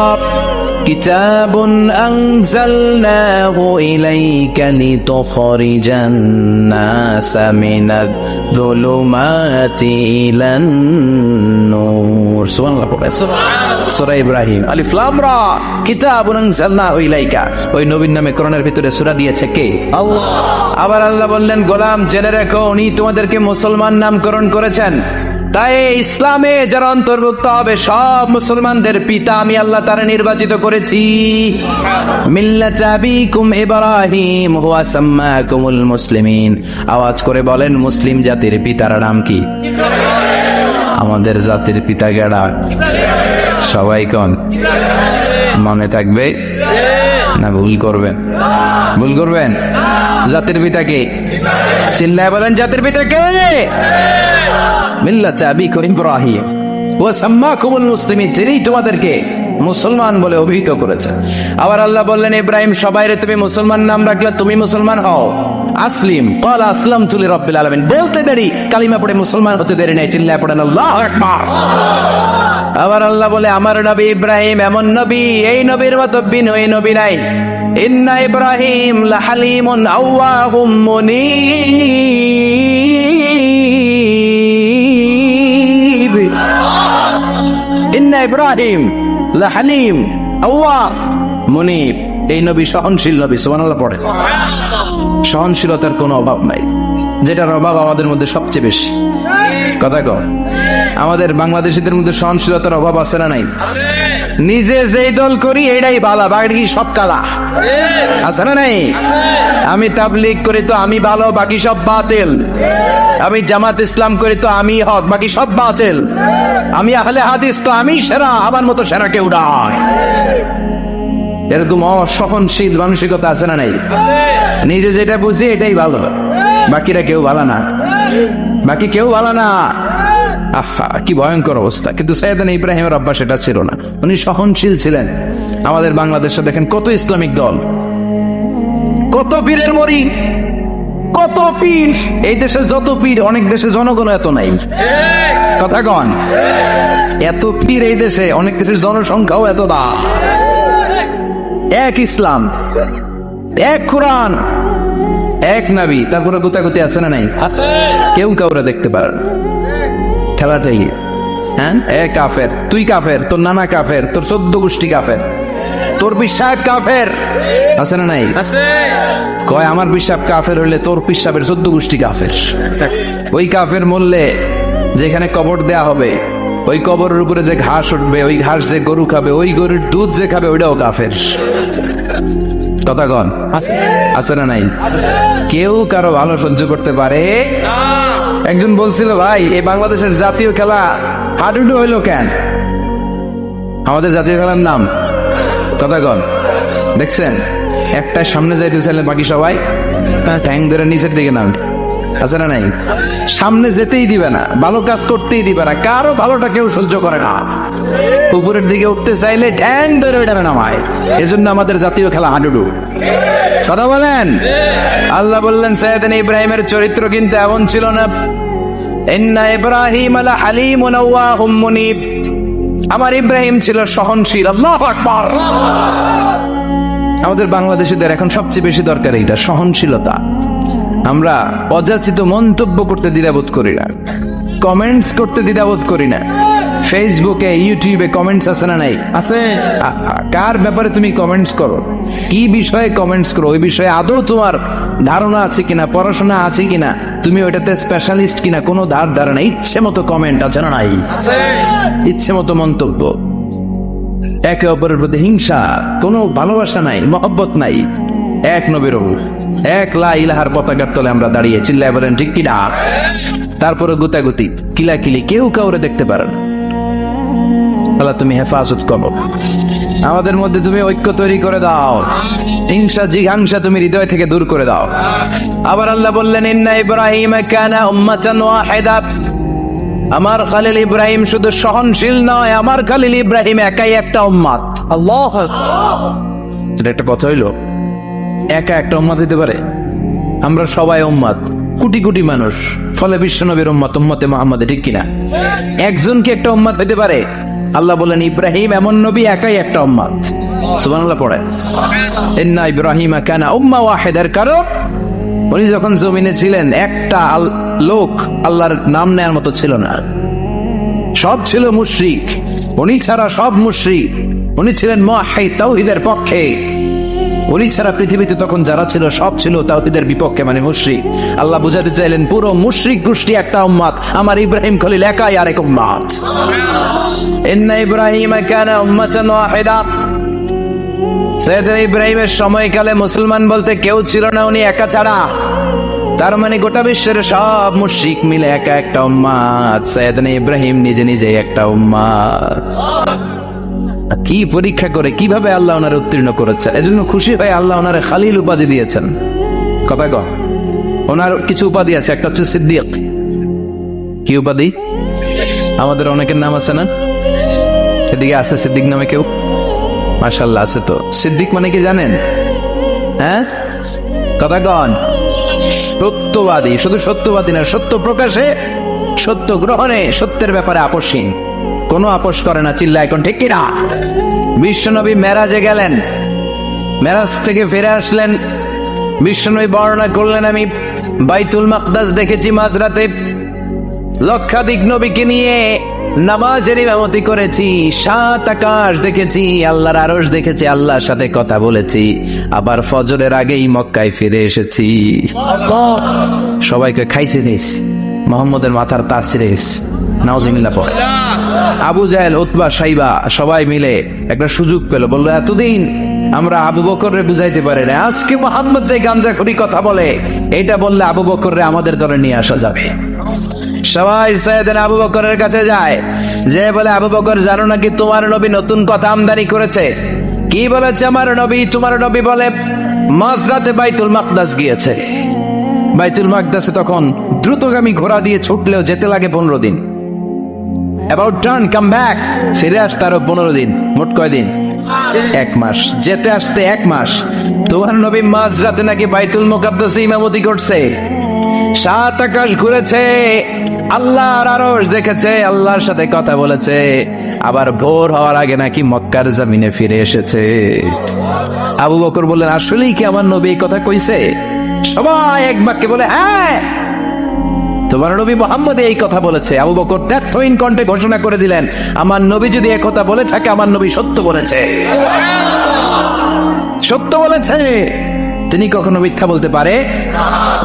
কিতাবুন আনজালনাহু ইলাইকা লিতুখরিজান নাসা মিনাজ যুলুমাতি ইলান নূর। সুবহানাল্লাহ পড়ে সূরা ইব্রাহিম। আলিফ লাম রা, কিতাবুন আনজালনাহু ইলাইকা। ওই নবীর নামে কোরআনের ভিতরে সূরা দিয়েছে কে? আল্লাহ। আবার আল্লাহ বললেন, গোলাম জেনে রাখো, উনি তোমাদেরকে মুসলমান নামকরণ করেছেন। তাই ইসলামে যারা অন্তর্ভুক্ত হবে সব মুসলমানদের পিতা আমি আল্লাহ তারা নির্বাচিত করেছি। মিল্লাত আবিকুম ইব্রাহিম হুয়া সাম্মাকুমুল মুসলিমিন। আওয়াজ করে বলেন, মুসলিম জাতির পিতার নাম কি? আমাদের জাতির পিতা গেড়া সবাই কোন? মনে থাকবে না ভুল করবেন? ভুল করবেন? জাতির পিতা কে? চিল্লায় বলেন, জাতির পিতা কে? মিল্লাত আবিকুম ইব্রাহিম ওয়া সাম্মাকুমুল মুসলিমিন, যিনি তোমাদেরকে মুসলমান বলে অভিহিত করেছে। আবার আল্লাহ বললেন, ইব্রাহিম সবাইরে তুমি মুসলমান নাম রাখলে তুমি মুসলমান হও। আসলিম ক্বালা আসলামতু লিরাব্বিল আলামিন, বলতে দেরি, কালিমা পড়ে মুসলমান হতে দেরি নাই, চিল্লায় পড়েন আল্লাহু আকবার। আবার আল্লাহ বলে আমার নবী ইব্রাহিম এমন নবী, এই নবীর মতো বিনয়ী নবী নাই। ইন্না ইব্রাহিম লাহালিমুন আওয়াহুম মুনীব। ইন্না ইব্রাহিম লাহালিম আওয়াহ মুনীব, এই নবী সহনশীল নবী। সুবহানাল্লাহ পড়ে। সহনশীলতার কোনো অভাব নাই, যেটার অভাব আমাদের মধ্যে সবচেয়ে বেশি। কথা কও, আমাদের বাংলাদেশিদের মধ্যে সহনশীলতার অভাব আছে না নাই? নিজে যেই দল করি এটাই ভালো, বাকি সব কালা, আছে না নাই? আমি তাবলীগ করি তো আমি ভালো, বাকি সব বাতিল। আমি জামাত ইসলাম করি তো আমি হক, বাকি সব বাতিল। আমি আহলে হাদিস তো আমি সেরা, আমার মতো সেরা কেউ নাই। এরকম অসহনশীল মানসিকতা আছে না নাই? নিজে যেটা বুঝি এটাই ভালো, বাকিরা কেউ ভালো না, বাকি কেউ ভালো না। আহা, কি ভয়ঙ্কর অবস্থা। কিন্তু সাইয়েদনা ইব্রাহিমের অভ্যাস এটা ছিল না, উনি সহনশীল ছিলেন। আমাদের বাংলাদেশে দেখেন কত ইসলামিক দল, কত পীরের মরিদ, কত পীর। এই দেশে যত পীর, অনেক দেশে জনগণ এত নাই। কথা কন, এত পীর এই দেশে, অনেক দেশের জনসংখ্যাও এত না। এক ইসলাম, এক কোরআন, এক নবী, তারপরে গুতাগুতি আছে না নাই? কেউ কাউরে দেখতে পারে না, খেলাটাই। হ্যাঁ, এ কাফের, তুই কাফের, তোর নানা কাফের, তোর 14 গোষ্ঠী কাফের, তোর পিসাব কাফের, আছে না নাই? কয় আমার পিসাব কাফের হইলে তোর পিসাবের 14 গোষ্ঠী কাফের। ওই কাফের মরলে যেখানে কবর দেয়া হবে, ওই কবরের উপরে যে ঘাস উঠবে, ওই ঘাস যে গরু খাবে, ওই গরুর দুধ যে খাবে, ওইটাও কাফের। কথা কন, আছে না নাই? কেউ কারো ভালো সহ্য করতে পারে? একজন বলছিল, ভাই এই বাংলাদেশের জাতীয় খেলা হাডুডু হইলো কেন? আমাদের জাতীয় খেলার নাম, কথা কন, দেখছেন একটা সামনে যাইতে চাইলে বাকি সবাই ঠ্যাং ধরে নিচের দিকে নামে, আছে না নাই? সামনে যেতেই দিবে না, ভালো কাজ করতেই দিবে না, কারো ভালোটা কেউ সহ্য করে না। উপরের দিকে উঠতে চাইলে ঠ্যাং ধরে ওইটা নামায়। এজন্য আমাদের জাতীয় খেলা হাডুডু। কথা বলেন। আল্লাহ বললেন সাইয়েদনা ইব্রাহিমের চরিত্র কিন্তু এমন ছিল না। ইন্না ইব্রাহিম লাহালিমুন আওয়াহুম মুনীব, আমার ইব্রাহিম ছিল সহনশীল। আল্লাহু আকবার। আমাদের বাংলাদেশিদের এখন সবচেয়ে বেশি দরকার এইটা, সহনশীলতা। আমরা অযাচিত মন্তব্য করতে দ্বিধাবোধ করি না, কমেন্টস করতে দ্বিধাবোধ করি না। ফেসবুকে, ইউটিউবে কমেন্টস আছে না নাই? আছে। কার ব্যাপারে তুমি কমেন্টস করো, কি বিষয়ে কমেন্টস করো, ওই বিষয়ে আদৌ তোমার ধারণা আছে কিনা, পড়াশোনা আছে কিনা, তুমি ওইটাতে স্পেশালিস্ট কিনা, কোনো ধারণা। ইচ্ছে মতো কমেন্ট আছে না নাই? ইচ্ছে মতো মন্তব্য, একে অপরের প্রতি হিংসা, কোনো ভালোবাসা নাই, মহব্বত নাই। এক নবীর, এক লা ইলাহার পতাকার তলে আমরা দাঁড়িয়ে, চিল্লায় বলেন ঠিক কিনা? তারপরে গুতাগুতি, কিলাকিলি, কেউ কাউরে দেখতে পারে না। আল্লাহ তুমি হেফাজত করো, আমাদের মধ্যে তুমি ঐক্য তৈরি করে দাও, হিংসা জিঘাংসা তুমি হৃদয় থেকে দূর করে দাও। আবার আল্লাহ বললেন ইন্না ইব্রাহিম কানা উম্মাতান ওয়াহিদা, আমার খলিল ইব্রাহিম শুধু সহনশীল নয়, আমার খলিল ইব্রাহিম একাই একটা উম্মত। আল্লাহু আকবার। এটা একটা কথা হইলো, একা একটা উম্মত হইতে পারে? আমরা সবাই উম্মত, কোটি কোটি মানুষ, ফলে বিশ্বনবীর উম্মত, উম্মতে মুহাম্মদে, ঠিক কিনা? একজন কি একটা উম্মত হইতে পারে? আল্লাহ বলেন ইব্রাহিম এমন নবী, একাই একটা উম্মত। সুবহানাল্লাহ পড়ে। ইন্না ইব্রাহিম কানা উম্মাহ ওয়াহিদার, কারণ উনি যখন জমিনে ছিলেন একটা লোক আল্লাহর নাম নেয়ার মতো ছিল না, সব ছিল মুশরিক। উনি ছাড়া সব মুশরিক। উনি ছিলেন মুওয়াহহিদ, তাওহীদের পক্ষে। উনি ছাড়া পৃথিবীতে তখন যারা ছিল সব ছিল তাওহীদের বিপক্ষে, মানে মুশরিক। আল্লাহ বুঝাতে চাইলেন পুরো মুশরিক গোষ্ঠী একটা উম্মত, আমার ইব্রাহিম খলিল একাই আরেক উম্মত। ইন্না ইব্রাহিম কানা উম্মাতান ওয়াহিদা, সাইয়েদনা ইব্রাহিমের সময়কালে মুসলমান বলতে কেউ ছিল না, উনি একা ছাড়া। তার মানে গোটা বিশ্বের সব মুশরিক মিলে একা একটা উম্মত, সাইয়েদনা ইব্রাহিম নিজে নিজে একটা উম্মত। কি পরীক্ষা করে, কিভাবে আল্লাহ ওনারে উত্তীর্ণ করেছে। এজন্য খুশি হয়ে আল্লাহ ওনারে খালিল উপাধি দিয়েছেন। কথা কন, ওনার কিছু উপাধি আছে, একটা হচ্ছে সিদ্দিক। কি উপাধি? আমাদের অনেকের নাম আছে না? সেদিকে আছে সিদ্দিক নামে কেউ? মাশাআল্লাহ আছে। তো সিদ্দিক মানে কি জানেন? হ্যাঁ, কথা কন। সত্যবাদী, শুধু সত্যবাদী না, সত্য প্রকাশে, সত্য গ্রহণে, সত্যের ব্যাপারে আপোষহীন, কোনো আপোষ করে না। চিল্লা এখন ঠিক কিনা? বিশ্বনবী মেরাজে গেলেন, মেরাজ থেকে ফিরে আসলেন। বিশ্বনবী বর্ণনা করলেন, আমি বাইতুল মাকদাস দেখেছি মাঝরাতে, লক্ষাধিক নবীকে নিয়ে নামাজের ইমামতি করেছি, 7 আকাশ দেখেছি, আল্লাহর আরশ দেখেছি, আল্লাহর সাথে কথা বলেছি, আবার ফজরের আগেই মক্কায় ফিরে এসেছি। সবাইকে খাইছে দিয়েছি, মোহাম্মদের মাথার তার ছিঁড়ে গেছে। নাউজুবিল্লাহ পড়ে। আবু জাহেল, উতবা, সাইবা সবাই মিলে একটা সুযোগ পেল, বললো এতদিন আমরা আবু বকররে বুঝাইতে পারি না, আজকে মোহাম্মদ যে গাঞ্জাখুরি কথা বলে, এটা বললে আবু বকররে আমাদের দলে নিয়ে আসা যাবে। সবাই সাইয়েদনা আবু বকরের কাছে যায়, যে বলে, আবু বকর জানো নাকি তোমার নবী নতুন কথা আমদানি করেছে? কি বলেছে আমার নবী? তোমার নবী বলে মাঝরাতে বাইতুল মাকদাস গিয়েছে। বাইতুল মাকদাসে তখন দ্রুতগামী ঘোড়া দিয়ে ছুটলেও যেতে লাগে 15 দিন। অ্যাবাউট টার্ন কাম ব্যাক, ফিরে আসতে আরো 15 দিন, মোট কয়দিন? 1 মাস। যেতে আসতে 1 মাস। তোমার নবী মাঝরাতে নাকি বাইতুল মুকাদ্দাসে ইমামতি করছে, 7 আকাশ ঘুরেছে, আল্লাহর আরশ দেখেছে, আল্লাহর সাথে কথা বলেছে, আবার ভোর হওয়ার আগে নাকি মক্কার জমিনে ফিরে এসেছে। আবু বকর বললেন, আসলেই কি আমার নবী এই কথা কইছে? সবাই এক বাক্যে বলে, হ্যাঁ, তোমার নবী মুহাম্মদ এই কথা বলেছে। আবু বকর দ্ব্যর্থহীন কণ্ঠে ঘোষণা করে দিলেন, আমার নবী যদি এই কথা বলে থাকে, আমার নবী সত্য বলেছে, সত্য বলেছে, তিনি কখনো মিথ্যা বলতে পারে?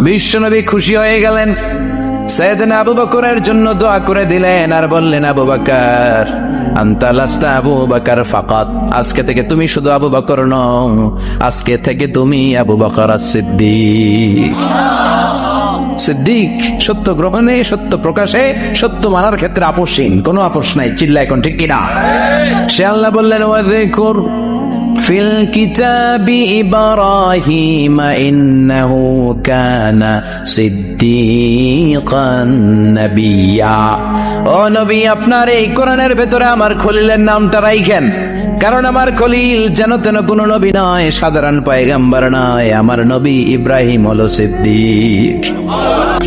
বিশ্বনবী খুশি হয়ে গেলেন, সাইয়েদনা আবু বকরের জন্য দোয়া করে দিলেন, আর বললেন, আবু বকর আনতা লাস্তা আবু বকর ফাকাত, আজকে থেকে তুমি শুধু আবু বকর নও, আজকে থেকে তুমি আবু বকর as-সিদ্দিক। সিদ্দিক, সত্য গ্রহণে, সত্য প্রকাশে, সত্য মানার ক্ষেত্রে আপোষহীন, কোনো আপোষ নাই। চিল্লা এখন ঠিক কিনা? সে আল্লাহ বললেন, ওয়াযকুর ফিল কিতাবি ইব্রাহিম ইন্নাহু কানা সিদ্দীকান নাবিয়্যা। ও নবী, আপনার এই কোরআনের ভেতরে আমার খলিলের নামটা রাখেন, কারণ আমার খলিল যেন তেন কোনো নবী নয়, সাধারণ পয়গম্বর নয়, আমার নবী ইব্রাহিম হলো সিদ্দিক,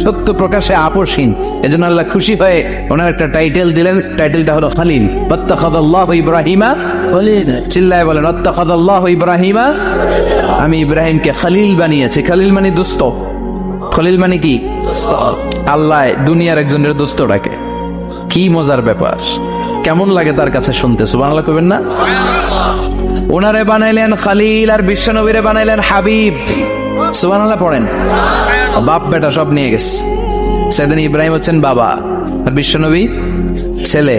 সত্য প্রকাশে আপোষহীন। এজন্য আল্লাহ খুশি হয়ে ওনার একটা টাইটেল দিলেন, টাইটেলটা হলো খলিল। ওয়াত্তাখাযাল্লাহু ইব্রাহিমা খলিল। চিল্লায় বলেন, ওয়াত্তাখাযাল্লাহু ইব্রাহিমা, আমি ইব্রাহিমকে খলিল বানিয়েছি। খলিল মানে দোস্ত, খলিল মানে কি? আল্লাহ দুনিয়ার একজনের দোস্ত ডাকে, কি মজার ব্যাপার, কেমন লাগে তার কাছে শুনতে? সুবহানাল্লাহ কইবেন না? ওনারে বানাইলেন খলিল, আর বিশ্বনবীরে বানাইলেন হাবিব। সুবহানাল্লাহ পড়েন। বাপ বেটা সব নিয়ে গেছে। সাইয়েদনা ইব্রাহিম হচ্ছেন বাবা, আর বিশ্বনবী ছেলে।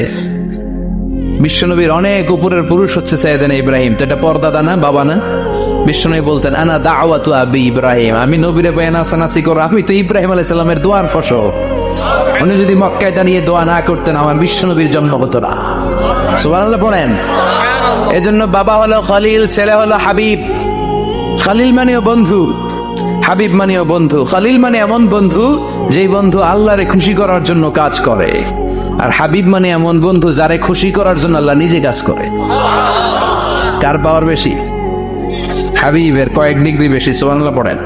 বিশ্বনবীর অনেক উপরের পুরুষ হচ্ছে সাইয়েদনা ইব্রাহিম, তো এটা পর্দাদা না, বাবা না? বিশ্বনবী বলতেন, আনা দাওয়াতু আবি ইব্রাহিম, আমি নবীরে বয়ান আসানাসি করো, আমি তো ইব্রাহিম আলাইহিস সালামের দোয়ার ফসল। উনি যদি মক্কায় দাঁড়িয়ে দোয়া না করতেন, আমার বিশ্বনবীর জন্ম হতো না। সুবহানাল্লাহ পড়েন। এজন্য বাবা হলো খলিল, ছেলে হলো হাবিব। খলিল মানেও বন্ধু, হাবিব মানেও বন্ধু। খলিল মানে এমন বন্ধু যেই বন্ধু আল্লাহরে খুশি করার জন্য কাজ করে, আর হাবিব মানে এমন বন্ধু যারে খুশি করার জন্য আল্লাহ নিজে কাজ করে। কার পাওয়ার বেশি? হাবিবের কয়েক ডিগ্রি বেশি। সুবহানাল্লাহ পড়েন।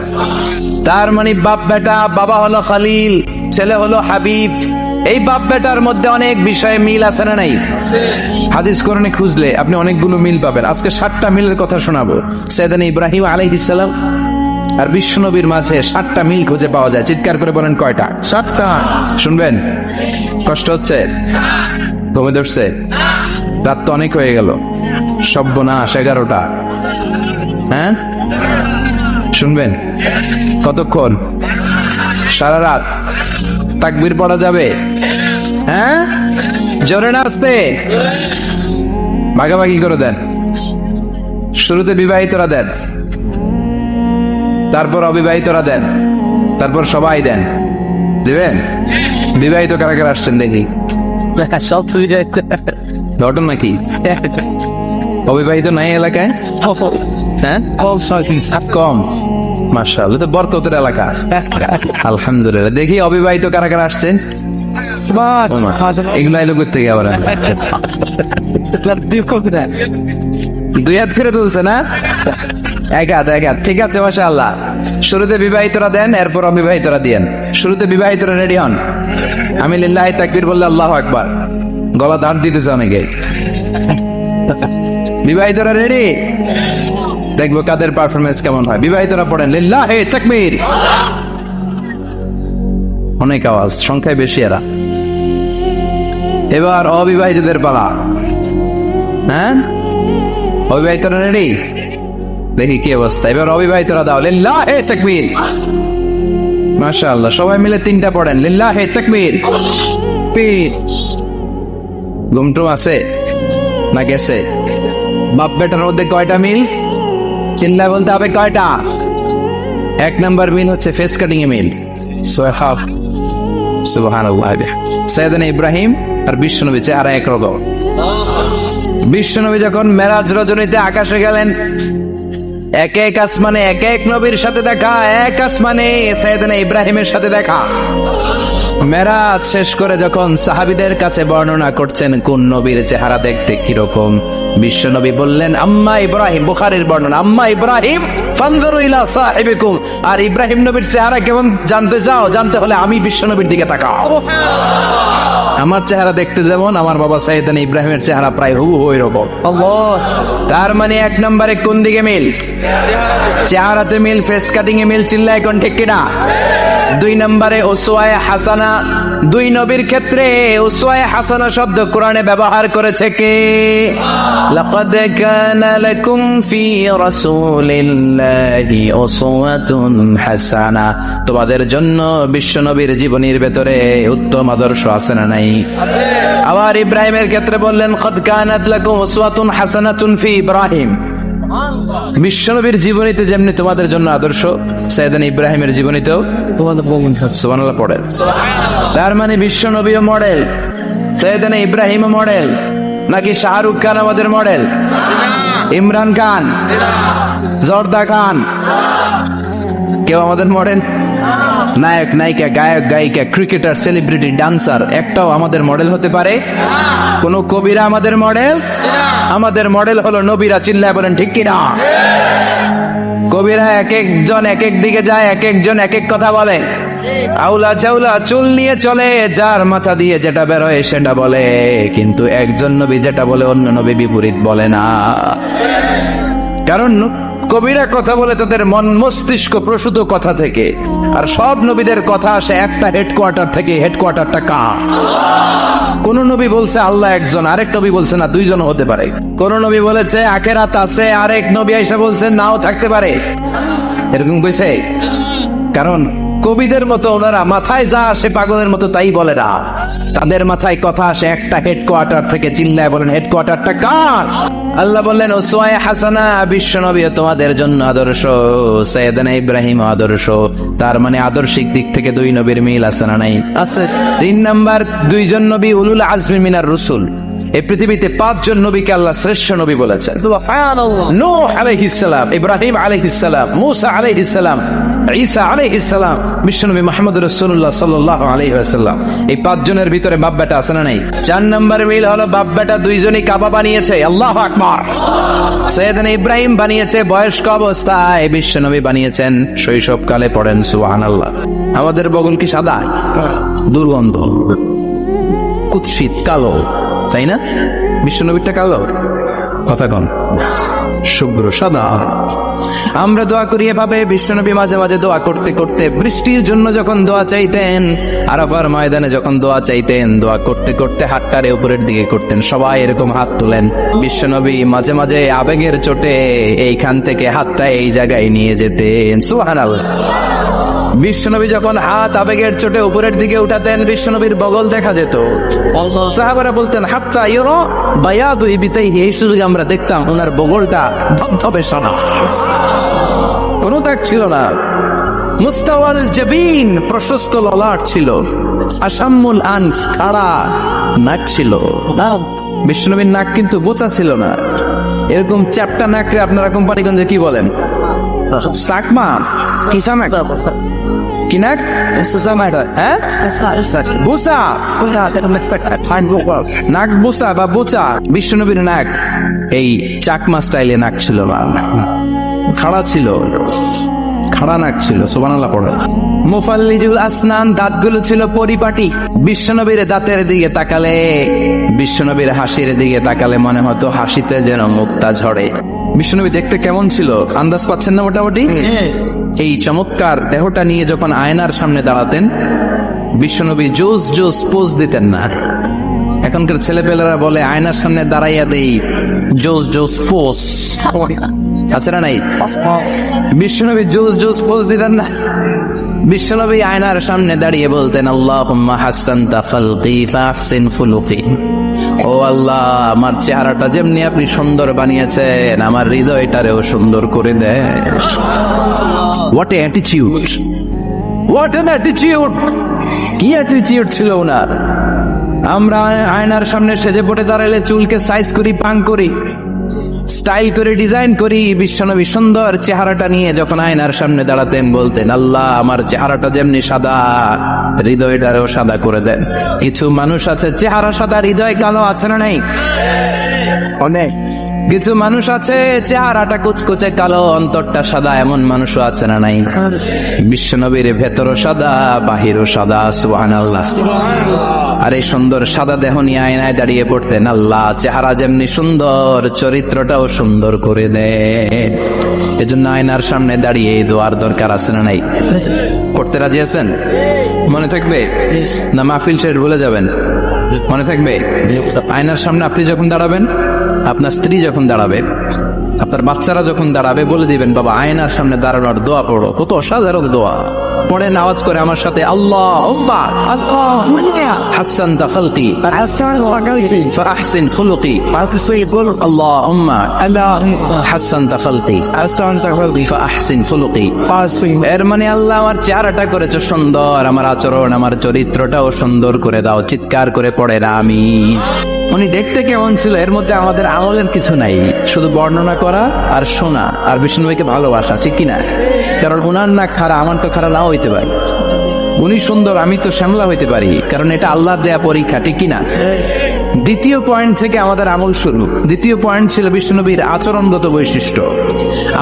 তার মানে বাপ বেটা, বাবা হলো খলিল, ছেলে হলো হাবিব। এই বাপ বেটার মধ্যে অনেক বিষয়ে মিল আছে না নাই? হাদিস কোরআনে খুঁজলে আপনি অনেকগুলো মিল পাবেন। আজকে 7টা মিলের কথা শোনাবো। সাইয়েদনা ইব্রাহিম আলাইহিস সালাম আর বিশ্বনবীর মাঝে 7টা মিল খুঁজে পাওয়া যায়। চিৎকার করে বলেন, কয়টা? 7টা। শুনবেন? কষ্ট হচ্ছে? ঘুমে ধরছে? রাত তো অনেক হয়ে গেল, সর্বনাশ 11টা। হ্যাঁ, শুনবেন? কতক্ষণ? সারা রাত। তাকবীর পড়া যাবে? হ্যাঁ, জোরে না আস্তে? ভাগাভাগি করে দেন। শুরুতে বিবাহিতরা দেন, তারপর অবিবাহিতরা দেন, তারপর সবাই দেন। দিবেন? বিবাহিত কারা কারা আসছেন দেখি? সব ঘটন নাকি? অবিবাহিত নাই এলাকায়? হ্যাঁ, কম। মাশাআল্লাহ, তো বরকতের এলাকা। আলহামদুলিল্লাহ। দেখি অবিবাহিত কারা কারা আসছেন? এগুলো এলো করতে গিয়ে আবার 2 হাত করে তুলছে না? এক হাত এক হাত, ঠিক আছে মাশাআল্লাহ। শুরুতে বিবাহিতরা দেন, এরপর অবিবাহিতরা দিয়েন। শুরুতে বিবাহিতরা রেডি হন, আমি লিল্লাহি তাকবীর বললে আল্লাহু আকবার, গলা ধার দিতেছে অনেকে। বিবাহিতরা রেডি, দেখবো কাদের পারফরমেন্স কেমন হয়। বিবাহিতরা পড়েন লিল্লাহি তাকবীর। অনেক আওয়াজ, সংখ্যায় বেশি এরা। এবার অবিবাহিতদের পালা। হ্যাঁ, অবিবাহিতরা রেডি, দেখি কি অবস্থা। এবার অবিবাহিতরা দাও লিল্লাহি তাকবীর। মাশাআল্লাহ, সবাই মিলে তিনটা পড়েন লিল্লাহি তাকবীর। পীর ঘুমটু আছে না গেছে? বাপ বেটার মধ্যে কয়টা মিল? চিল্লায় বলতে হবে কয়টা? এক নাম্বার মিল হচ্ছে ফেস কাটিং এ মিল। সুবহানাল্লাহ। সাইয়েদনা ইব্রাহিম আর বিশ্বনবী চেহারা একরকম। বিশ্বনবী যখন মেরাজ রজনীতে আকাশে গেলেন, এক এক আসমানে এক এক নবীর সাথে দেখা, এক আসমানে সাইয়েদনা ইব্রাহিমের সাথে দেখা। মেরাজ শেষ করে যখন সাহাবীদের কাছে বর্ণনা করছেন কোন নবীর চেহারা দেখতে কিরকম, বিশ্বনবী বললেন আম্মা ইব্রাহিম, বুখারীর বর্ণনা, আম্মা ইব্রাহিম ফানজুরু ইলা সাহিবিকুম। আর ইব্রাহিম নবীর চেহারা কেমন জানতে চাও? জানতে হলে আমি বিশ্বনবীর দিকে তাকাও। আমার চেহারা দেখতে যেমন, আমার বাবা সাইয়েদনা ইব্রাহিমের চেহারা প্রায় হুবহু ওইরকম। তার মানে এক নম্বরে কোন দিকে মিল? চেহারাতে মিল, ফেস কাটিং এ মিল। চিল্লায় কোন ঠিক কিনা? দুই নম্বরে উসওয়ায়ে হাসানা। দুই নবীর ক্ষেত্রে উসওয়ায়ে হাসানা শব্দ কোরআনে ব্যবহার করেছে কে? লাকাদ কানা লাকুম ফি রাসূলিল্লাহি উসওয়াতুন হাসানা। তোমাদের জন্য বিশ্বনবীর জীবনীর ভেতরে উত্তম আদর্শ আছে না নাই? আছে। আবার ইব্রাহিমের ক্ষেত্রে বললেন কদ কানাত লাকুম উসওয়াতুন হাসানাতুন ফি ইব্রাহিম। বিশ্বনবীর জীবনীতে যেমনি তোমাদের জন্য আদর্শ, সাইয়েদনা ইব্রাহিমের জীবনীতেও সুবহানাল্লাহ পড়েন। তার মানে বিশ্বনবীও মডেল, সাইয়েদনা ইব্রাহিমও মডেল। নাকি শাহরুখ খান আমাদের মডেল? ইমরান খান, জর্দা খান, কেউ আমাদের মডেল? নায়ক নায়িকা, গায়ক গায়িকা, ক্রিকেটার, সেলিব্রিটি, ডান্সার একটাও আমাদের মডেল হতে পারে? কোন কবিরা আমাদের মডেল? আমাদের মডেল হলো নবীরা। চিল্লায় বলেন ঠিক কিনা? কবিরা এক একজন এক এক দিকে যায়, এক একজন এক এক কথা বলে। আউলা চাউলা চুল নিয়ে চলে, যার মাথা দিয়ে যেটা বের হয় সেটা বলে, কিন্তু একজন নবী যেটা বলে অন্য নবী বিপরীত বলে না। কারণ কবিরা কথা বলে তাদের মন মস্তিষ্ক প্রসূত কথা থেকে, আর সব নবীদের কথা আসে একটা হেডকোয়ার্টার থেকে। হেডকোয়ার্টারটা কার? কোন নবী বলছে আল্লাহ একজন, আরেক নবী বলছে না দুইজন হতে পারে। কোন নবী বলেছে আখিরাত আছে, আরেক নবী আইসা বলছে নাও থাকতে পারে। এরকম কইছে? কারণ কবিদের মতো ওনারা মাথায় যা আসে পাগলের মতো তাই বলে না, তাদের মাথায় কথা আসে একটা হেডকোয়ার্টার থেকে। চিল্লায় বলেন হেডকোয়ার্টারটা কার? আল্লাহ বললেন উসওয়ায়ে হাসানা, বিশ্বনবী তোমাদের জন্য আদর্শ, সাইয়েদনা ইব্রাহিম আদর্শ। তার মানে আদর্শিক দিক থেকে দুই নবীর মিল আছে না নাই? আছে। তিন নাম্বার, দুইজন নবী উলুল আজমি মিনার রসুল। এই পৃথিবীতে পাঁচজন নবীকে আল্লাহ শ্রেষ্ঠ নবী বলেছেন। নূহ আলাইহিস সালাম, ইব্রাহিম আলাইহিস সালাম, মূসা আলাইহিস সালাম, ঈসা আলাইহিস সালাম, বিশ্বনবী মুহাম্মদ রাসূলুল্লাহ সাল্লাল্লাহু আলাইহি ওয়াসাল্লাম। এই পাঁচজনের ভিতরে বাপ বেটা আছে না নাই? চার নাম্বার মিল হলো বাপ বেটা দুইজনই কাবা বানিয়েছে। আল্লাহু আকবার। সাইয়েদনা ইব্রাহিম বানিয়েছে বয়স্ক অবস্থায়, বিশ্বনবী বানিয়েছেন শৈশবকালে। পড়েন সুবহানাল্লাহ। আমাদের বগল কি সাদা? দুর্গন্ধ, কুৎসিত, কালো, তাই না? বিশ্বনবীরটা কালো, কথা কন, শুভ্র সাদা। আমরা দোয়া করি এভাবে। বিশ্বনবী মাঝে মাঝে দোয়া করতে করতে, বৃষ্টির জন্য যখন দোয়া চাইতেন, আরাফার ময়দানে যখন দোয়া চাইতেন, দোয়া করতে করতে হাতটারে উপরের দিকে করতেন। সবাই এরকম হাত তোলেন। বিশ্বনবী মাঝে মাঝে আবেগের চোটে এইখান থেকে হাতটা এই জায়গায় নিয়ে যেতেন। সুবহানাল্লাহ। বিশ্বনবী যখন হাত আবেগের চোটে উপরের দিকে উঠাতেন, বিশ্বনবীর বগল দেখা যেত। সাহাবারা বলতেন হাত্তা ইউরা বায়াদু ইবতাইহি, এই সুযোগে আমরা দেখতাম ওনার বগলটা ধবধবে সাদা, কোনো দাগ ছিল না। মুস্তাওয়াল জাবিন, প্রশস্ত ললাট ছিল। আসাম্মুল আনফ, খাড়া নাক ছিল। বিশ্বনবীর নাক কিন্তু বোচা ছিল না। এরকম চ্যাপটা নাকরে আপনারা কোম্পানিগঞ্জে কি বলেন? সাকমা, কিসা নাক, কি নাক? হ্যাঁ, বুসা। নাক বুসা বা বোচা। বিশ্বনবীর নাক এই চাকমা স্টাইলে নাক ছিল না। খাড়া ছিল, খাড়া নাক ছিল, সুবহানাল্লাহ পড়ে। মুফাল্লিজুল আসনান, দাঁতগুলো ছিল পরিপাটি। বিশ্বনবীর দাঁতের দিকে তাকালে, বিশ্বনবীর হাসির দিকে তাকালে মনে হতো হাসিতে যেন মুক্তা ঝরে। বিশ্বনবী দেখতে কেমন ছিল আন্দাজ পাচ্ছেন না মোটামুটি? এই চমৎকার দেহটা নিয়ে যখন আয়নার সামনে দাঁড়াতেন, বিশ্বনবী জোস জোস পোজ দিতেন না। এখনকার ছেলেপেলেরা বলে আয়নার সামনে দাঁড়াইয়া দেই জোস জোস পোজ, আছে না নাই? বিশ্বনবী জোস জোস পোজ দিতেন না। বিশ্বনবী আয়নার সামনে দাঁড়িয়ে বলতেন, আল্লাহুম্মা হাসানতা খালকি ফাহসিন খুলুকি। ও আল্লাহ, আমার চেহারাটা যেমনি আপনি সুন্দর বানিয়েছেন, আমার হৃদয়টারেও সুন্দর করে দেন। What a attitude, what an attitude! কি অ্যাটিটিউড ছিল ওনার! আমরা আয়নার সামনে সেজে পড়ে দাঁড়ালে চুলকে সাইজ করি, পাং করি, স্টাইল করে ডিজাইন করি। বিশ্বনবী সুন্দর চেহারাটা নিয়ে যখন আয়নার সামনে দাঁড়াতেন বলতেন, আল্লাহ, আমার চেহারাটা যেমনি সাদা, হৃদয়টারেও সাদা করে দেন। কিছু মানুষ আছে চেহারা সাদা, হৃদয় কালো, আছে না নাই? অনেক কিছু মানুষ আছে চেহারাটা কুচকুচে কালো, অন্তরটা সাদা, এমন মানুষও আছে না নাই? বিশ্বনবীর ভেতরও সাদা, বাহিরও সাদা, সুবহানাল্লাহ। আর এই সুন্দর সাদা দেহ নিয়ে আয়নায় দাঁড়িয়ে পড়তেন, আল্লাহ, চেহারা যেমনি সুন্দর, চরিত্রটাও সুন্দর করে দেন। এজন্য আয়নার সামনে দাঁড়িয়ে এই দোয়ার দরকার আছে না নাই? করতে রাজি আছেন? মনে থাকবে না মাহফিল শেষ ভুলে যাবেন? মনে থাকবে? আয়নার সামনে আপনি যখন দাঁড়াবেন, আপনার স্ত্রী যখন দাঁড়াবে, আপনার বাচ্চারা যখন দাঁড়াবে, বলে দিবেন, বাবা, আয়নার সামনে দাঁড়ানোর দোয়া পড়ো। কত অসাধারণ দোয়া! পড়েন আওয়াজ করে আমার সাথে, আল্লাহুম্মা হাসানতা খালকি ফাহসিন খুলুকি। আল্লাহুম্মা হাসানতা খালকি ফাহসিন খুলুকি। এর মানে, আল্লাহ, আমার চেহারাটা করেছো সুন্দর, আমার আচরণ, আমার চরিত্রটাও সুন্দর করে দাও। চিৎকার করে পড়েন আমিন। উনি দেখতে কেমন ছিল এর মধ্যে আমাদের আমলের কিছু নাই, শুধু বর্ণনা করা আর শোনা আর বিষ্ণুভাইকে ভালোবাসা, ঠিক কিনা? কারণ উনার না খাড়া, আমার তো খাড়া নাও হইতে পারে। উনি সুন্দর, আমি তো শ্যামলা হইতে পারি, কারণ এটা আল্লাহর দেয়া পরীক্ষা, ঠিক কিনা? দ্বিতীয় পয়েন্ট থেকে আমাদের আমল শুরু। দ্বিতীয় পয়েন্ট ছিল বিশ্বনবীর আচরণগত বৈশিষ্ট্য।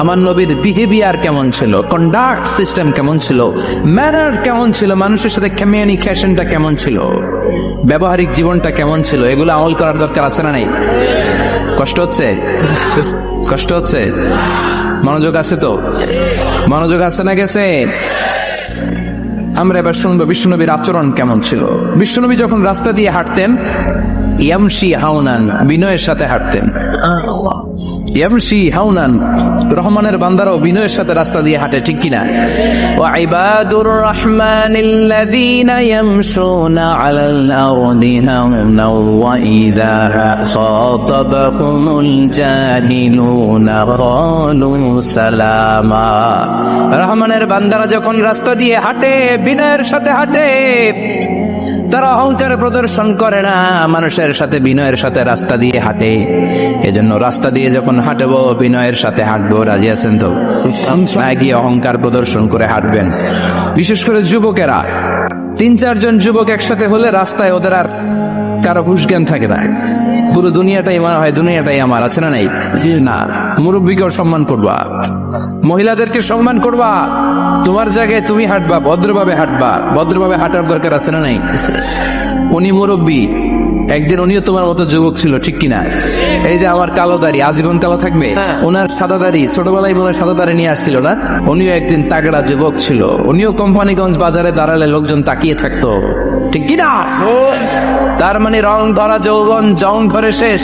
আমার নবীর বিহেভিয়ার কেমন ছিল, কন্ডাক্ট সিস্টেম কেমন ছিল, ম্যানার কেমন ছিল, মানুষের সাথে কমিউনিকেশনটা কেমন ছিল, ব্যবহারিক জীবনটা কেমন ছিল, এগুলো আমল করার দরকার আছে না নাই? কষ্ট হচ্ছে? কষ্ট হচ্ছে? মনোযোগ আছে তো? মনোযোগ আছে না গেছে? আমরা এবার শুনবো বিশ্বনবীর আচরণ কেমন ছিল। বিশ্বনবী যখন রাস্তা দিয়ে হাঁটতেন, ইয়ামশি হাউনান, বিনয়ের সাথে হাঁটতেন। ইয়ামশি হাউনান, রহমানের বান্দারাও বিনয়ের সাথে রাস্তা দিয়ে হাঁটে, ঠিক কিনা? ওয়া ইবাদুর রাহমানিল্লাযীনা ইয়ামশুনা আলাল আরদি হাওনাও ওয়া ইযা খাতাবাহুমুল জাহিলুনা ক্বালু সালামা। রহমানের বান্দারা যখন রাস্তা দিয়ে হাঁটে, বিনয়ের সাথে হাঁটে, তারা অহংকার প্রদর্শন করে না, মানুষের সাথে বিনয়ের সাথে রাস্তা দিয়ে হাঁটে। এজন্য রাস্তা দিয়ে যখন হাঁটবো, বিনয়ের সাথে হাঁটবো। রাজি আছেন তো? নাকি অহংকার প্রদর্শন করে হাঁটবেন? বিশেষ করে যুবকেরা, 3-4 জন যুবক একসাথে হলে রাস্তায় ওদের আর কারো হুঁশ জ্ঞান থাকে না। পুরো দুনিয়াটাই মনে হয় দুনিয়াটাই আমার, আছে না নাই? না, মুরব্বীকেও সম্মান করবা, মহিলাদেরকে সম্মান করবা, তোমার জায়গায় তুমি হাঁটবা, ভদ্রভাবে হাঁটবা। ভদ্রভাবে হাঁটার দরকার আছে না নাই? উনি মুরব্বী, একদিন উনিও তোমার মতো যুবক ছিল, ঠিক কিনা? এই যে আমার কালো দাড়ি, আজীবন কালো থাকবে? ওনার সাদা দাড়ি ছোটবেলায় মনে হয় সাদা দাড়ি নিয়ে আসছিল না? উনিও একদিন তাগড়া যুবক ছিল, উনিও কোম্পানিগঞ্জ বাজারে দাঁড়ালে লোকজন তাকিয়ে থাকতো, ঠিক কিনা? তার মানে রং ধরা যৌবন জং ধরে শেষ।